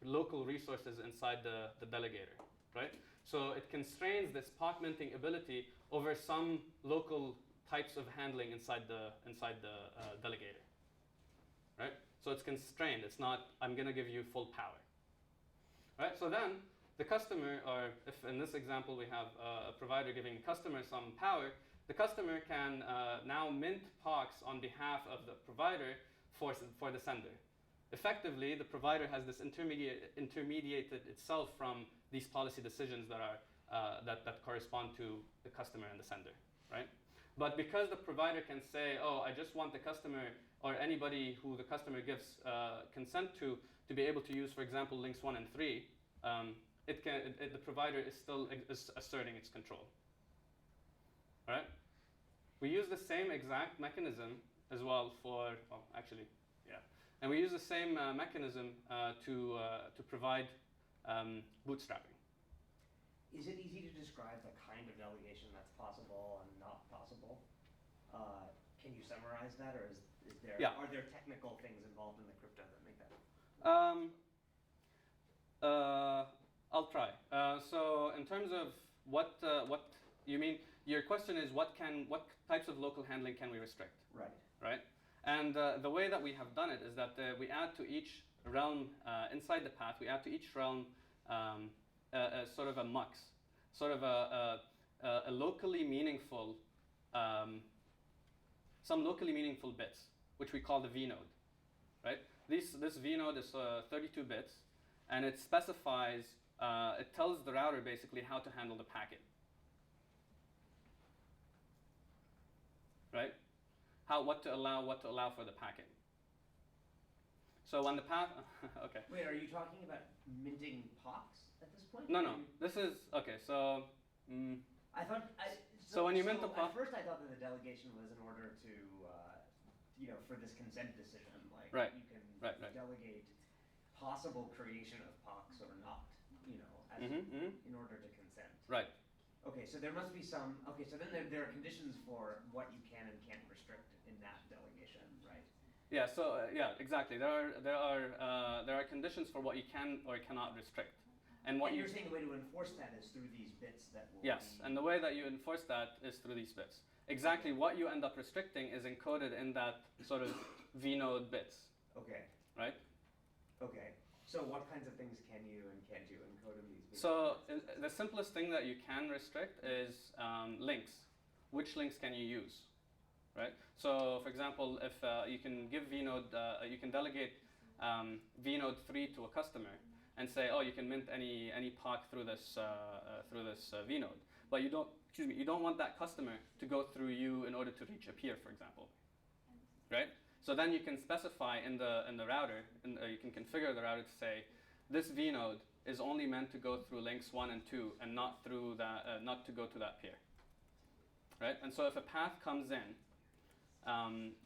local resources inside the delegator, right? So it constrains this POC minting ability over some local types of handling inside the delegator, right? So it's constrained. It's not, I'm going to give you full power, right? So then the customer, or if in this example we have a provider giving customer some power, the customer can now mint POCs on behalf of the provider for the sender. effectively, the provider has this intermediated itself from these policy decisions that are that correspond to the customer and the sender, right? But because the provider can say, oh, I just want the customer or anybody who the customer gives consent to be able to use, for example, links 1 and 3, the provider is still asserting its control, right? We use the same exact mechanism as well for, well, actually, yeah. And we use the same mechanism to provide bootstrapping. Is it easy to describe the kind of delegation that's possible and not possible? Can you summarize that, or are there technical things involved in the crypto that make that? I'll try. So in terms of what you mean, your question is what types of local handling can we restrict? Right. Right. And the way that we have done it is that we add to each realm inside the path. We add to each realm sort of a mux, sort of a locally meaningful, some locally meaningful bits, which we call the V node, right? This V node is 32 bits, and it specifies, it tells the router basically how to handle the packet, right? What to allow for the packet. So when the path, okay. Wait, are you talking about minting POCs at this point? No. This is okay. So. I thought. So when you mint the POC. At first, I thought that the delegation was in order to, for this consent decision, like right. you can right. delegate possible creation of POCs or not, as in order to consent. Right. Okay, so there must be some. Okay, so then there are conditions for what you can and can't restrict in that delegation, right? Yeah. So yeah, exactly. There are conditions for what you can or cannot restrict, and what you're saying the way to enforce that is through these bits that will. Yes, and the way that you enforce that is through these bits. Exactly what you end up restricting is encoded in that sort of vnode bits. Okay. Right. Okay. So what kinds of things can you and can't you encode in these bits? So the simplest thing that you can restrict is links. Which links can you use? Right. So, for example, if you can give vnode, you can delegate vnode 3 to a customer and say, oh, you can mint any POC through this vnode, but you don't want that customer to go through you in order to reach a peer, for example. Right. So then you can specify in the router, you can configure the router to say, this vnode is only meant to go through links 1 and 2, and not through that, not to go to that peer. Right. And so if a path comes in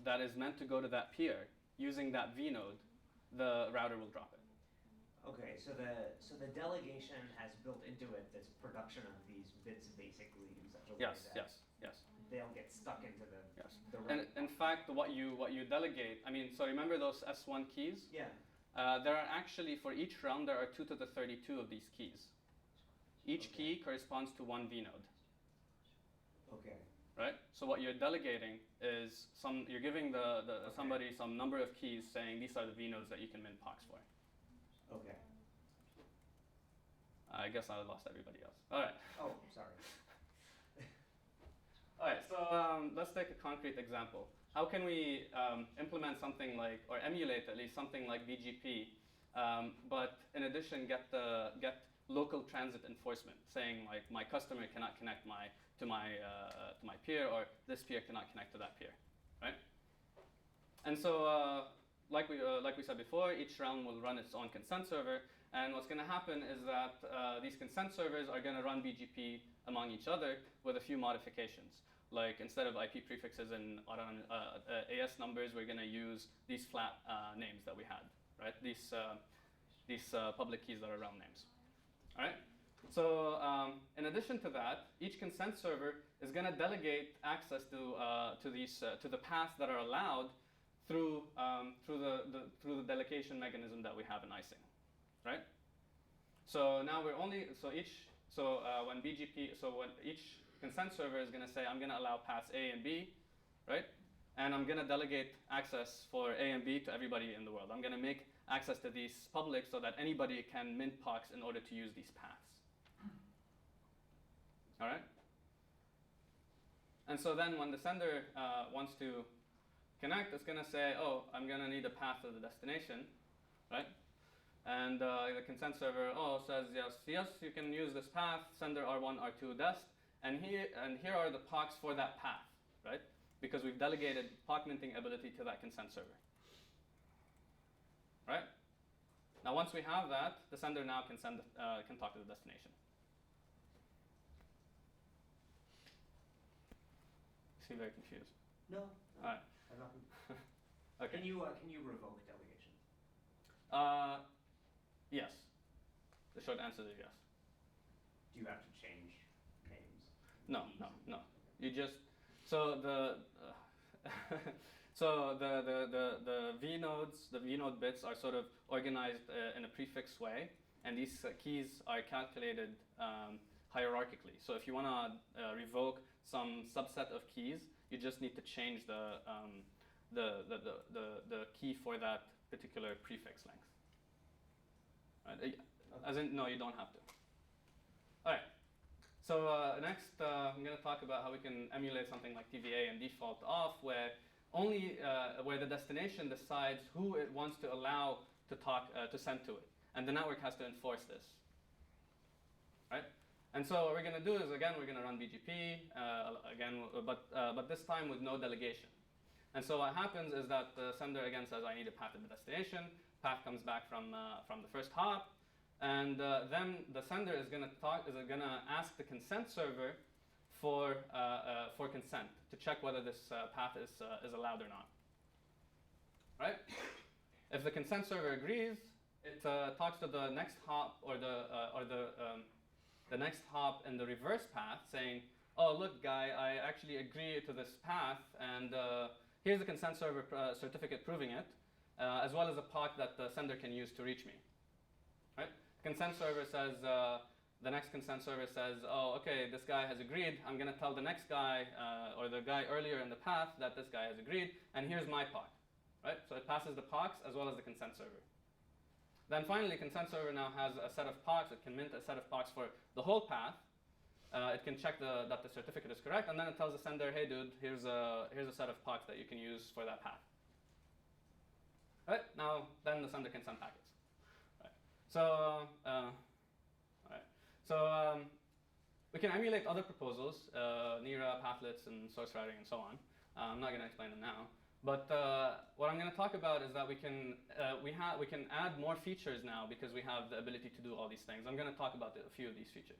that is meant to go to that peer using that vnode, the router will drop it. Okay, so the delegation has built into it this production of these bits basically in such a way that they'll get stuck into the And in fact, what you delegate, so remember those S1 keys? Yeah. There are actually, for each realm, there are 2 to the 32 of these keys. Each key corresponds to one vnode. Okay. Right? So what you're delegating is you're giving somebody some number of keys saying these are the vnodes that you can mint POCs for. Okay. I guess I lost everybody else. All right. Oh, sorry. All right, so let's take a concrete example. How can we implement something like, or emulate at least something like BGP, but in addition get local transit enforcement, saying like my customer cannot connect to my peer, or this peer cannot connect to that peer, right? And so like we said before, each realm will run its own consent server, and what's going to happen is that these consent servers are going to run BGP among each other with a few modifications. Like instead of IP prefixes and AS numbers, we're going to use these flat names that we had, right? These public keys that are realm names. All right. So in addition to that, each consent server is going to delegate access to the paths that are allowed through the delegation mechanism that we have in icing, right? So now when each consent server is going to say, I'm going to allow paths A and B, right? And I'm going to delegate access for A and B to everybody in the world. I'm going to make access to these public so that anybody can mint POCs in order to use these paths. All right? And so then when the sender wants to connect, it's going to say, oh, I'm going to need a path to the destination. right? And the consent server says yes, you can use this path, sender R1, R2 dest, and here are the POCs for that path, right? Because we've delegated POC minting ability to that consent server, right? Now once we have that, the sender now can talk to the destination. You seem very confused. No. All right. I'm not. Okay. Can you revoke delegation? Yes. The short answer is yes. Do you have to change names? No. You just the V nodes, the V node bits are sort of organized in a prefix way, and these keys are calculated hierarchically. So if you want to revoke some subset of keys, you just need to change the key for that particular prefix length. Right? As in, no, you don't have to. All right. So next, I'm going to talk about how we can emulate something like TVA and default off, where where the destination decides who it wants to allow to send to it, and the network has to enforce this. Right? And so what we're going to do is, again, we're going to run BGP but this time with no delegation. And so what happens is that the sender again says, I need a path to the destination. Path comes back from the first hop, and then the sender is going to ask the consent server for consent to check whether this path is allowed or not. Right? If the consent server agrees, it talks to the next hop or the next hop in the reverse path, saying, "Oh, look, guy, I actually agree to this path, and here's the consent server certificate proving it, as well as a POC that the sender can use to reach me." Right? Consent server says, the next consent server says, "Oh, okay, this guy has agreed. I'm going to tell the next guy or the guy earlier in the path that this guy has agreed, and here's my POC." Right? So it passes the POCs as well as the consent server. Then finally, consent server now has a set of POCs. It can mint a set of POCs for the whole path. It can check that the certificate is correct, and then it tells the sender, "Hey, dude, here's a set of POCs that you can use for that path." Right? Now, then the sender can send packets. Right. So, we can emulate other proposals, NIRA, pathlets, and source routing, and so on. I'm not going to explain them now. But what I'm going to talk about is that we can add more features now because we have the ability to do all these things. I'm going to talk about a few of these features.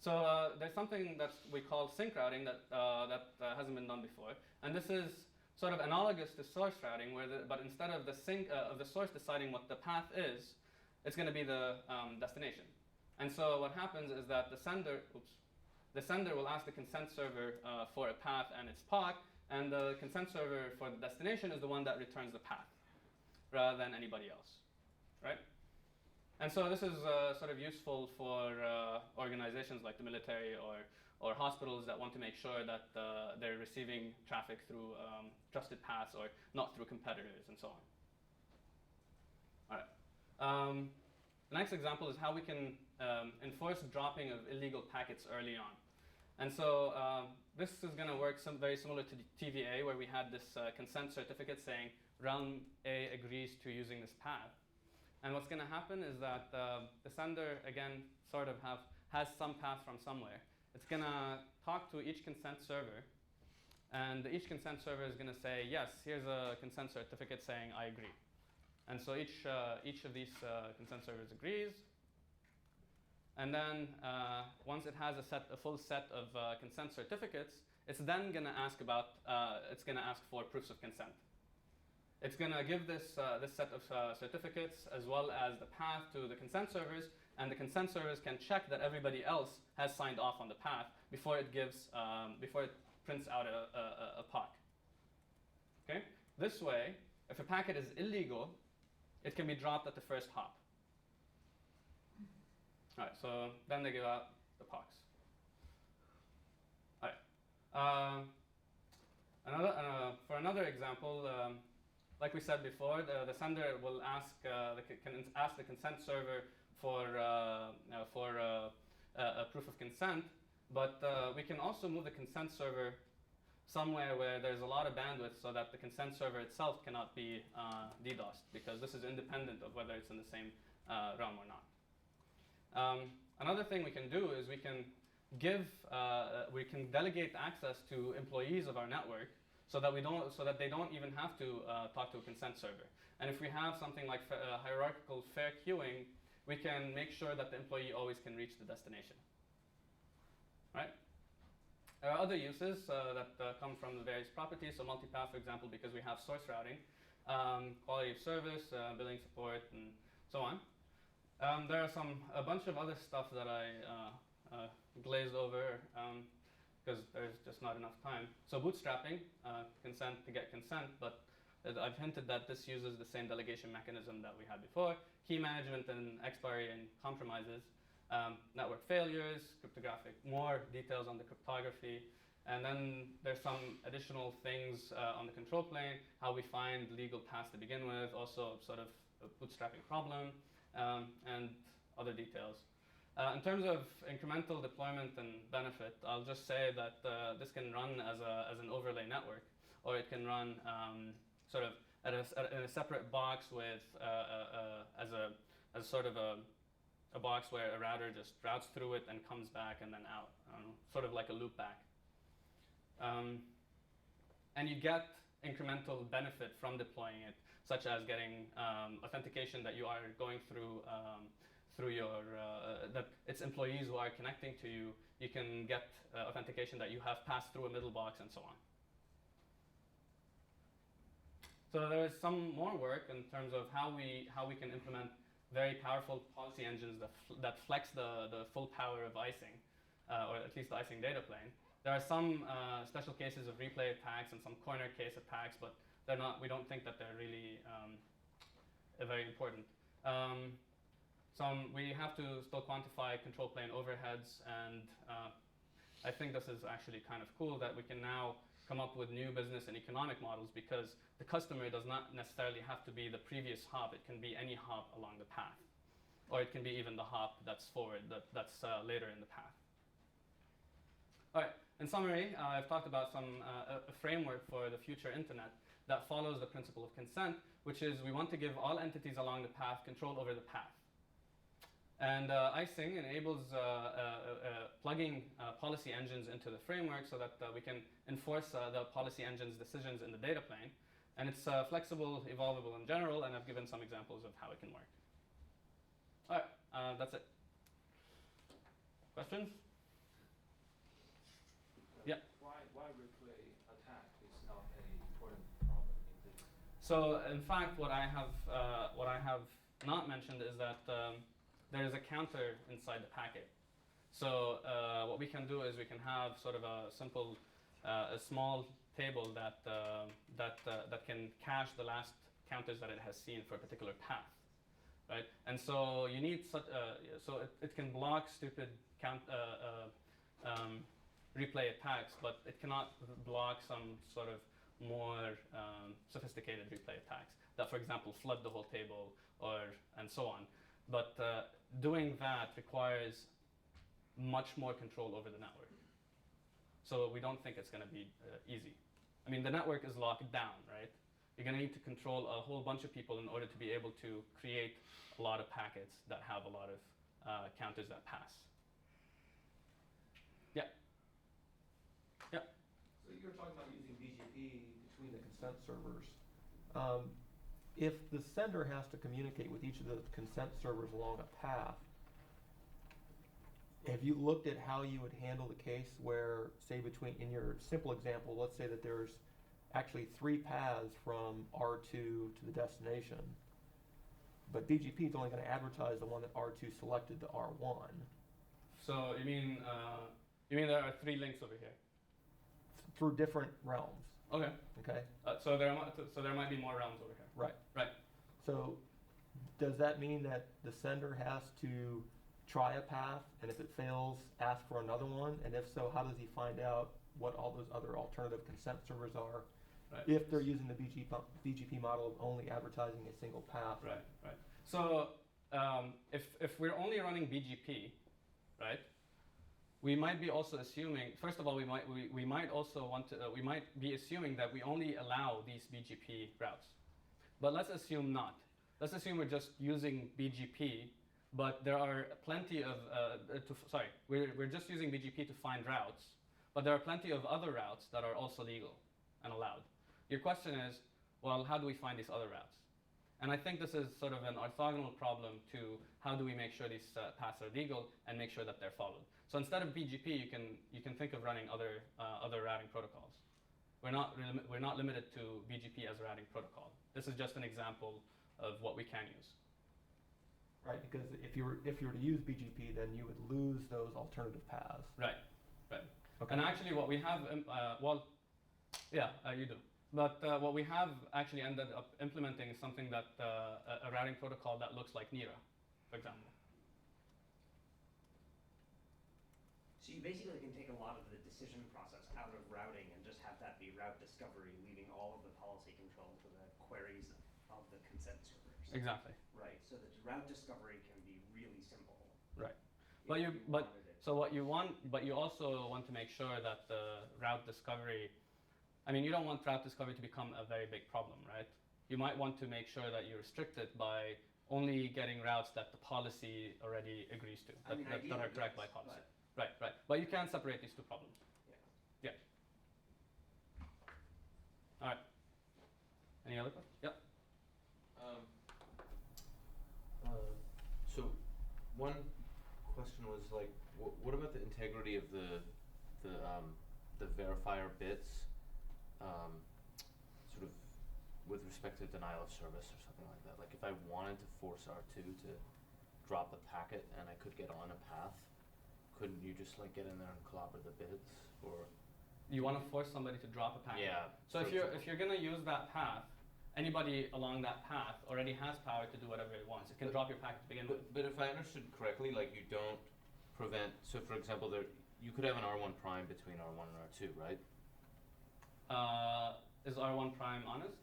So there's something that we call sync routing that hasn't been done before, and this is sort of analogous to source routing, but instead of the source deciding what the path is, it's going to be the destination. And so what happens is that the sender will ask the consent server for a path and its POC, and the consent server for the destination is the one that returns the path, rather than anybody else, right? And so this is sort of useful for organizations like the military or hospitals that want to make sure that they're receiving traffic through trusted paths or not through competitors and so on. All right. The next example is how we can enforce dropping of illegal packets early on. And so this is going to work very similar to the TVA, where we had this consent certificate saying realm A agrees to using this path. And what's going to happen is that the sender, again, sort of has some path from somewhere. It's going to talk to each consent server, and each consent server is going to say, yes, here's a consent certificate saying I agree. And so each of these consent servers agrees. And then once it has a full set of consent certificates, it's then going to ask for proofs of consent. It's going to give this set of certificates as well as the path to the consent servers, and the consent servers can check that everybody else has signed off on the path before it prints out a POC. Okay? This way, if a packet is illegal, it can be dropped at the first hop. All right, so then they give out the POCs. All right. For another example, like we said before, the sender will ask the consent server for a proof of consent, but we can also move the consent server somewhere where there's a lot of bandwidth so that the consent server itself cannot be DDoSed, because this is independent of whether it's in the same realm or not. Another thing we can do is we can delegate access to employees of our network so that they don't even have to talk to a consent server. And if we have something like hierarchical fair queuing, we can make sure that the employee always can reach the destination. Right? There are other uses that come from the various properties. So multipath, for example, because we have source routing, quality of service, billing support, and so on. There are a bunch of other stuff that I glazed over because there's just not enough time. So bootstrapping, consent to get consent, but I've hinted that this uses the same delegation mechanism that we had before. Key management and expiry and compromises, network failures, more details on the cryptography, and then there's some additional things on the control plane, how we find legal paths to begin with, also sort of a bootstrapping problem, and other details. In terms of incremental deployment and benefit, I'll just say that this can run as an overlay network, or it can run sort of in a separate box with as sort of a box where a router just routes through it and comes back and then out, sort of like a loop back. And you get incremental benefit from deploying it, such as getting authentication that you are going through that it's employees who are connecting to you. You can get authentication that you have passed through a middle box and so on. So there is some more work in terms of how we can implement very powerful policy engines that flex the full power of icing, or at least the icing data plane. There are some special cases of replay attacks and some corner case attacks, but they're not. We don't think that they're really very important. We have to still quantify control plane overheads, and I think this is actually kind of cool that we can now come up with new business and economic models, because the customer does not necessarily have to be the previous hop. It can be any hop along the path, or it can be even the hop that's forward, that's later in the path. All right. In summary, I've talked about a framework for the future internet that follows the principle of consent, which is we want to give all entities along the path control over the path. And icing enables plugging policy engines into the framework so that we can enforce the policy engine's decisions in the data plane. And it's flexible, evolvable in general, and I've given some examples of how it can work. All right, that's it. Questions? Yeah. Why replay attack is not an important problem in this? So in fact, what I have not mentioned is that there is a counter inside the packet. So what we can do is we can have sort of a simple, a small table that can cache the last counters that it has seen for a particular path, right? And so you need such so it can block stupid replay attacks, but it cannot block some sort of more sophisticated replay attacks that, for example, flood the whole table and so on. But doing that requires much more control over the network. So we don't think it's going to be easy. I mean, the network is locked down, right? You're going to need to control a whole bunch of people in order to be able to create a lot of packets that have a lot of counters that pass. Yeah. Yeah. So you're talking about using BGP between the consent servers. If the sender has to communicate with each of the consent servers along a path, have you looked at how you would handle the case where, say, in your simple example, let's say that there's actually 3 paths from R2 to the destination, but BGP is only going to advertise the one that R2 selected to R1. So you mean there are 3 links over here? Through different realms. Okay. Okay. So there might be more realms over here. Right. Right. So does that mean that the sender has to try a path, and if it fails, ask for another one? And if so, how does he find out what all those other alternative consent servers are, right, if they're using the BGP model of only advertising a single path? Right, right. So if we're only running BGP, right, we might be also assuming, first of all, we might also want to, we might be assuming that we only allow these BGP routes. But let's assume not. Let's assume we're just using BGP, but there are plenty of, we're just using BGP to find routes, but there are plenty of other routes that are also legal and allowed. Your question is, well, how do we find these other routes? And I think this is sort of an orthogonal problem to how do we make sure these paths are legal and make sure that they're followed. So instead of BGP, you can think of running other routing protocols. We're not limited to BGP as a routing protocol. This is just an example of what we can use. Right, because if you were to use BGP, then you would lose those alternative paths. Right. Okay. And actually, what we have, you do. But what we have actually ended up implementing is something that a routing protocol that looks like NIRA, for example. So you basically can take a lot of the decision process out of routing and just have that be route discovery, leaving all of the policy control to the queries of the consent servers. Exactly. Right. So that route discovery can be really simple. Right. If you wanted it. But you also want to make sure that the route discovery, I mean, you don't want route discovery to become a very big problem, right? You might want to make sure that you restrict it by only getting routes that the policy already agrees to, that are correct by policy. Right. But you can separate these two problems. Yeah. All right. Any other questions? Yep. So one question was like, what about the integrity of the verifier bits, sort of with respect to denial of service or something like that? Like if I wanted to force R2 to drop a packet and I could get on a path, couldn't you just like get in there and clobber the bits, or? You want to force somebody to drop a packet. Yeah. So if you're going to use that path, anybody along that path already has power to do whatever it wants. It can drop your packet to begin with. But if I understood correctly, like you don't prevent. So for example, you could have an R1 prime between R1 and R2, right? Is R1 prime honest?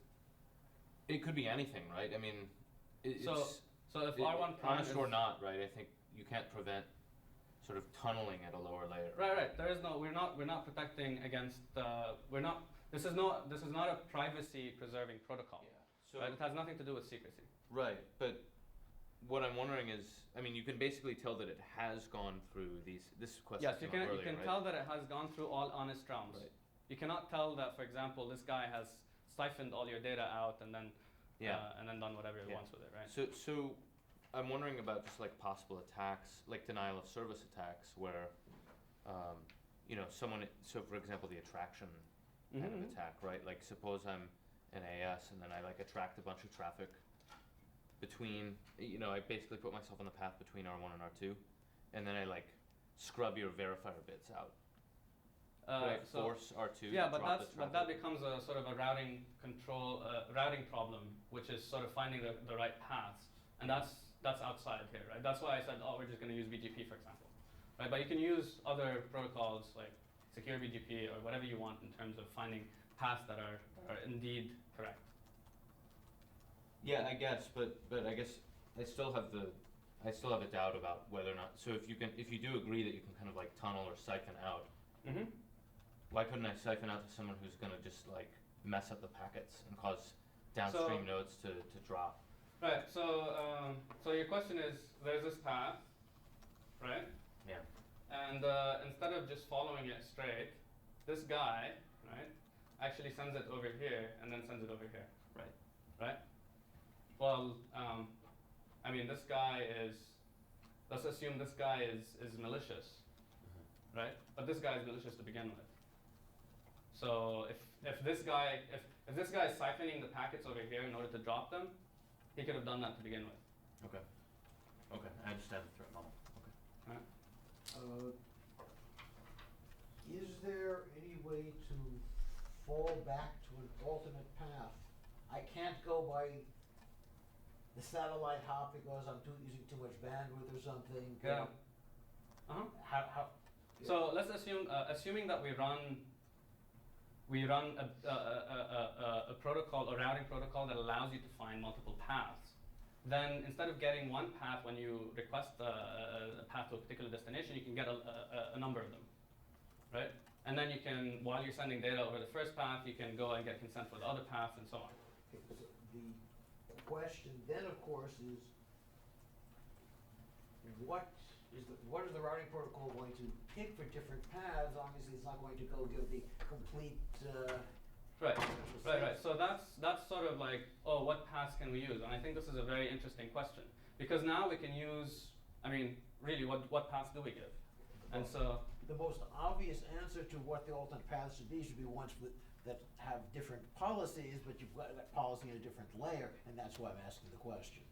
It could be anything, right? I mean, so if R1 prime honest is or not, right? I think you can't prevent sort of tunneling at a lower layer. Right. There is no. We're not protecting against. We're not. This is not a privacy preserving protocol. Yeah. So right? It has nothing to do with secrecy. Right, but what I'm wondering is, I mean, you can basically tell that it has gone through this question. Yes, you can right? tell that it has gone through all honest rounds. Right. You cannot tell that, for example, this guy has siphoned all your data out and then done whatever he wants with it, right? So I'm wondering about just like possible attacks, like denial of service attacks, where someone. So for example, the attraction kind of attack, right? Like suppose I'm an AS and then I like attract a bunch of traffic between, I basically put myself on the path between R1 and R2, and then I like scrub your verifier bits out. Could I force R2 yeah, to but drop the traffic? that becomes a sort of a routing problem, which is sort of finding the right paths, and that's outside here, right? That's why I said, we're just going to use BGP, for example, right? But you can use other protocols like secure BGP or whatever you want in terms of finding paths that are indeed correct. Yeah, I guess, but I guess I still have a doubt about whether or not. So if you do agree that you can kind of like tunnel or siphon out, why couldn't I siphon out to someone who's going to just like mess up the packets and cause downstream nodes to drop? Right. So your question is, there's this path, right? Yeah. And instead of just following it straight, this guy, right, actually sends it over here and then sends it over here. Right? Well, I mean, this guy is, let's assume this guy is malicious, right? But this guy is malicious to begin with. So if this guy is siphoning the packets over here in order to drop them, he could have done that to begin with. Okay, I understand the threat model. Okay. All right. Is there any way to fall back to an alternate path? I can't go by the satellite hop because I'm using too much bandwidth or something. Yeah. How? So let's assume, assuming that we run a protocol, a routing protocol that allows you to find multiple paths. then instead of getting one path when you request a path to a particular destination, you can get a number of them, right? And then you can, while you're sending data over the first path, you can go and get consent for the other path and so on. Okay, so the question then, of course, is what is the routing protocol going to pick for different paths? Obviously, it's not going to go give the complete. Right. So that's sort of like, oh, what paths can we use? And I think this is a very interesting question because now we can use. I mean, really, what paths do we give? And so the most obvious answer to what the alternate paths should be ones that have different policies, but you've got that policy in a different layer, and that's why I'm asking the question.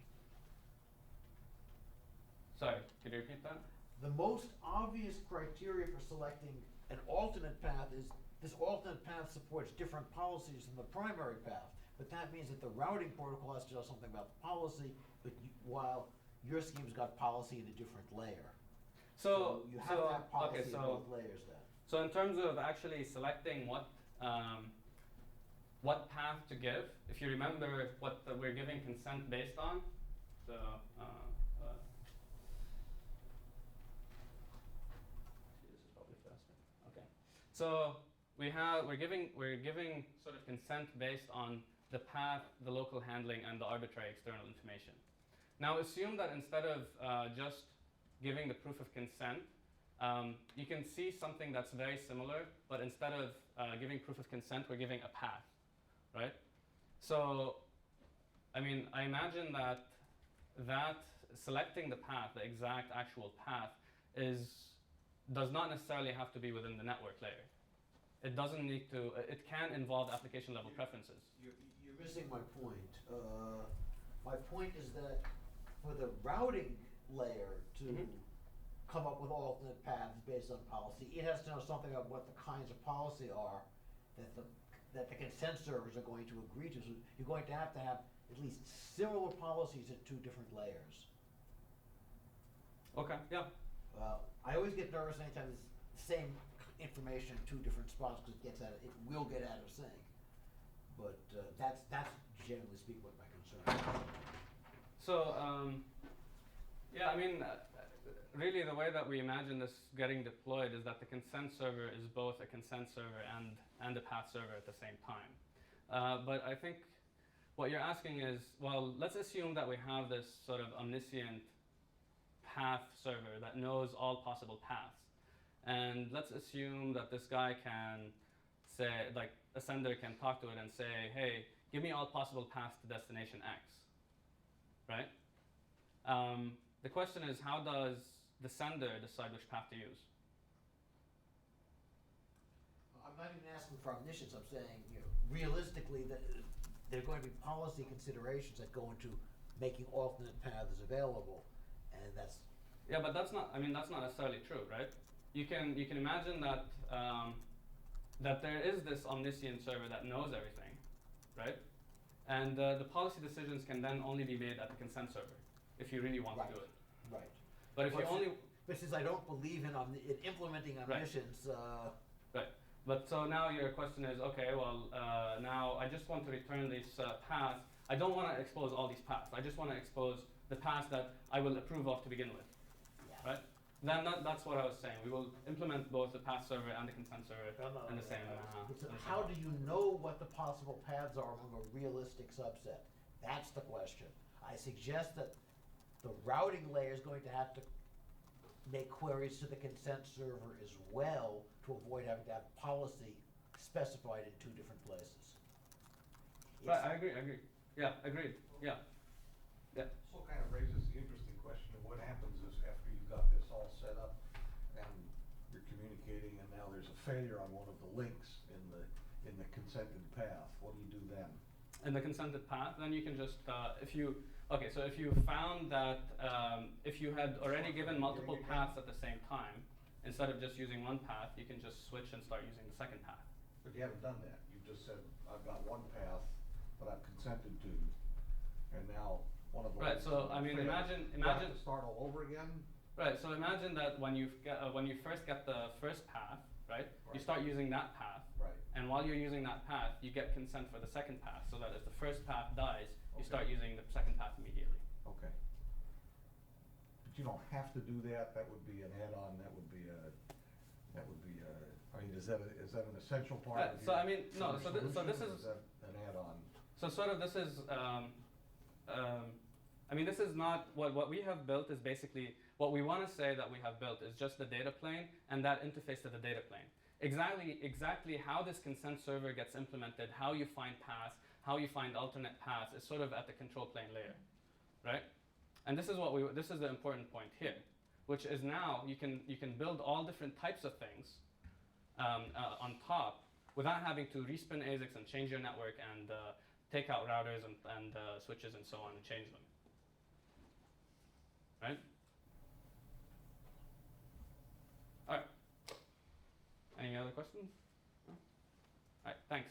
Sorry, could you repeat that? The most obvious criteria for selecting an alternate path is this alternate path supports different policies than the primary path, but that means that the routing protocol has to know something about the policy, but while your scheme's got policy in a different layer. So you have to have policy in both layers then. So in terms of actually selecting what path to give, if you remember what we're giving consent based on, so this is probably faster. Okay, so we're giving sort of consent based on the path, the local handling, and the arbitrary external information. Now assume that instead of just giving the proof of consent, you can see something that's very similar, but instead of giving proof of consent, we're giving a path, right? So, I mean, I imagine that selecting the path, the exact actual path, does not necessarily have to be within the network layer. It doesn't need to, it can involve application level preferences. You're missing my point. My point is that for the routing layer to come up with alternate paths based on policy, it has to know something about what the kinds of policy are that the consent servers are going to agree to. So you're going to have at least similar policies at two different layers. Okay, yeah. I always get nervous anytime there's the same information in two different spots because it will get out of sync. But that's generally speaking what my concern is. So, yeah, I mean, really the way that we imagine this getting deployed is that the consent server is both a consent server and a path server at the same time. But I think what you're asking is, well, let's assume that we have this sort of omniscient path server that knows all possible paths. And let's assume that this guy can say, like a sender can talk to it and say, hey, give me all possible paths to destination X, right? The question is, how does the sender decide which path to use? I'm not even asking for omniscience. I'm saying, realistically, that there are going to be policy considerations that go into making alternate paths available, and that's. Yeah, but that's not necessarily true, right? You can imagine that that there is this omniscient server that knows everything, right? And the policy decisions can then only be made at the consent server if you really want to do it. Right. But if you only. But since I don't believe in implementing omniscience. Right. But so now your question is, okay, well, now I just want to return this path. I don't want to expose all these paths. I just want to expose the paths that I will approve of to begin with, right? Then that's what I was saying. We will implement both the path server and the consent server in the same. How do you know what the possible paths are among a realistic subset? That's the question. I suggest that the routing layer is going to have to make queries to the consent server as well to avoid having to have policy specified in two different places. Right, I agree. Yeah, agreed. Yeah. So kind of raises the interesting question of what happens is after you've got this all set up and you're communicating and now there's a failure on one of the links in the consented path. What do you do then? In the consented path, then you can just if you found that if you had already given multiple paths at the same time, instead of just using one path, you can just switch and start using the second path. But you haven't done that. You just said, I've got one path, but I've consented to, and now one of the right. So I mean, imagine to start all over again. Right. So imagine that when you first get the first path, right? You start using that path. Right. And while you're using that path, you get consent for the second path, so that if the first path dies, you start using the second path immediately. Okay. But you don't have to do that, that would be an add-on, that would be I mean, is that an essential part of so your I mean, no, so this solution, is, or is that an add-on? so sort of this is, I mean, this is not, what we have built is basically, what we want to say that we have built is just the data plane and that interface to the data plane. Exactly how this consent server gets implemented, how you find paths, how you find alternate paths is sort of at the control plane layer, right? And this is this is the important point here, which is now you can build all different types of things on top without having to respin ASICs and change your network and take out routers and switches and so on and change them, right? All right. Any other questions? No? All right, thanks.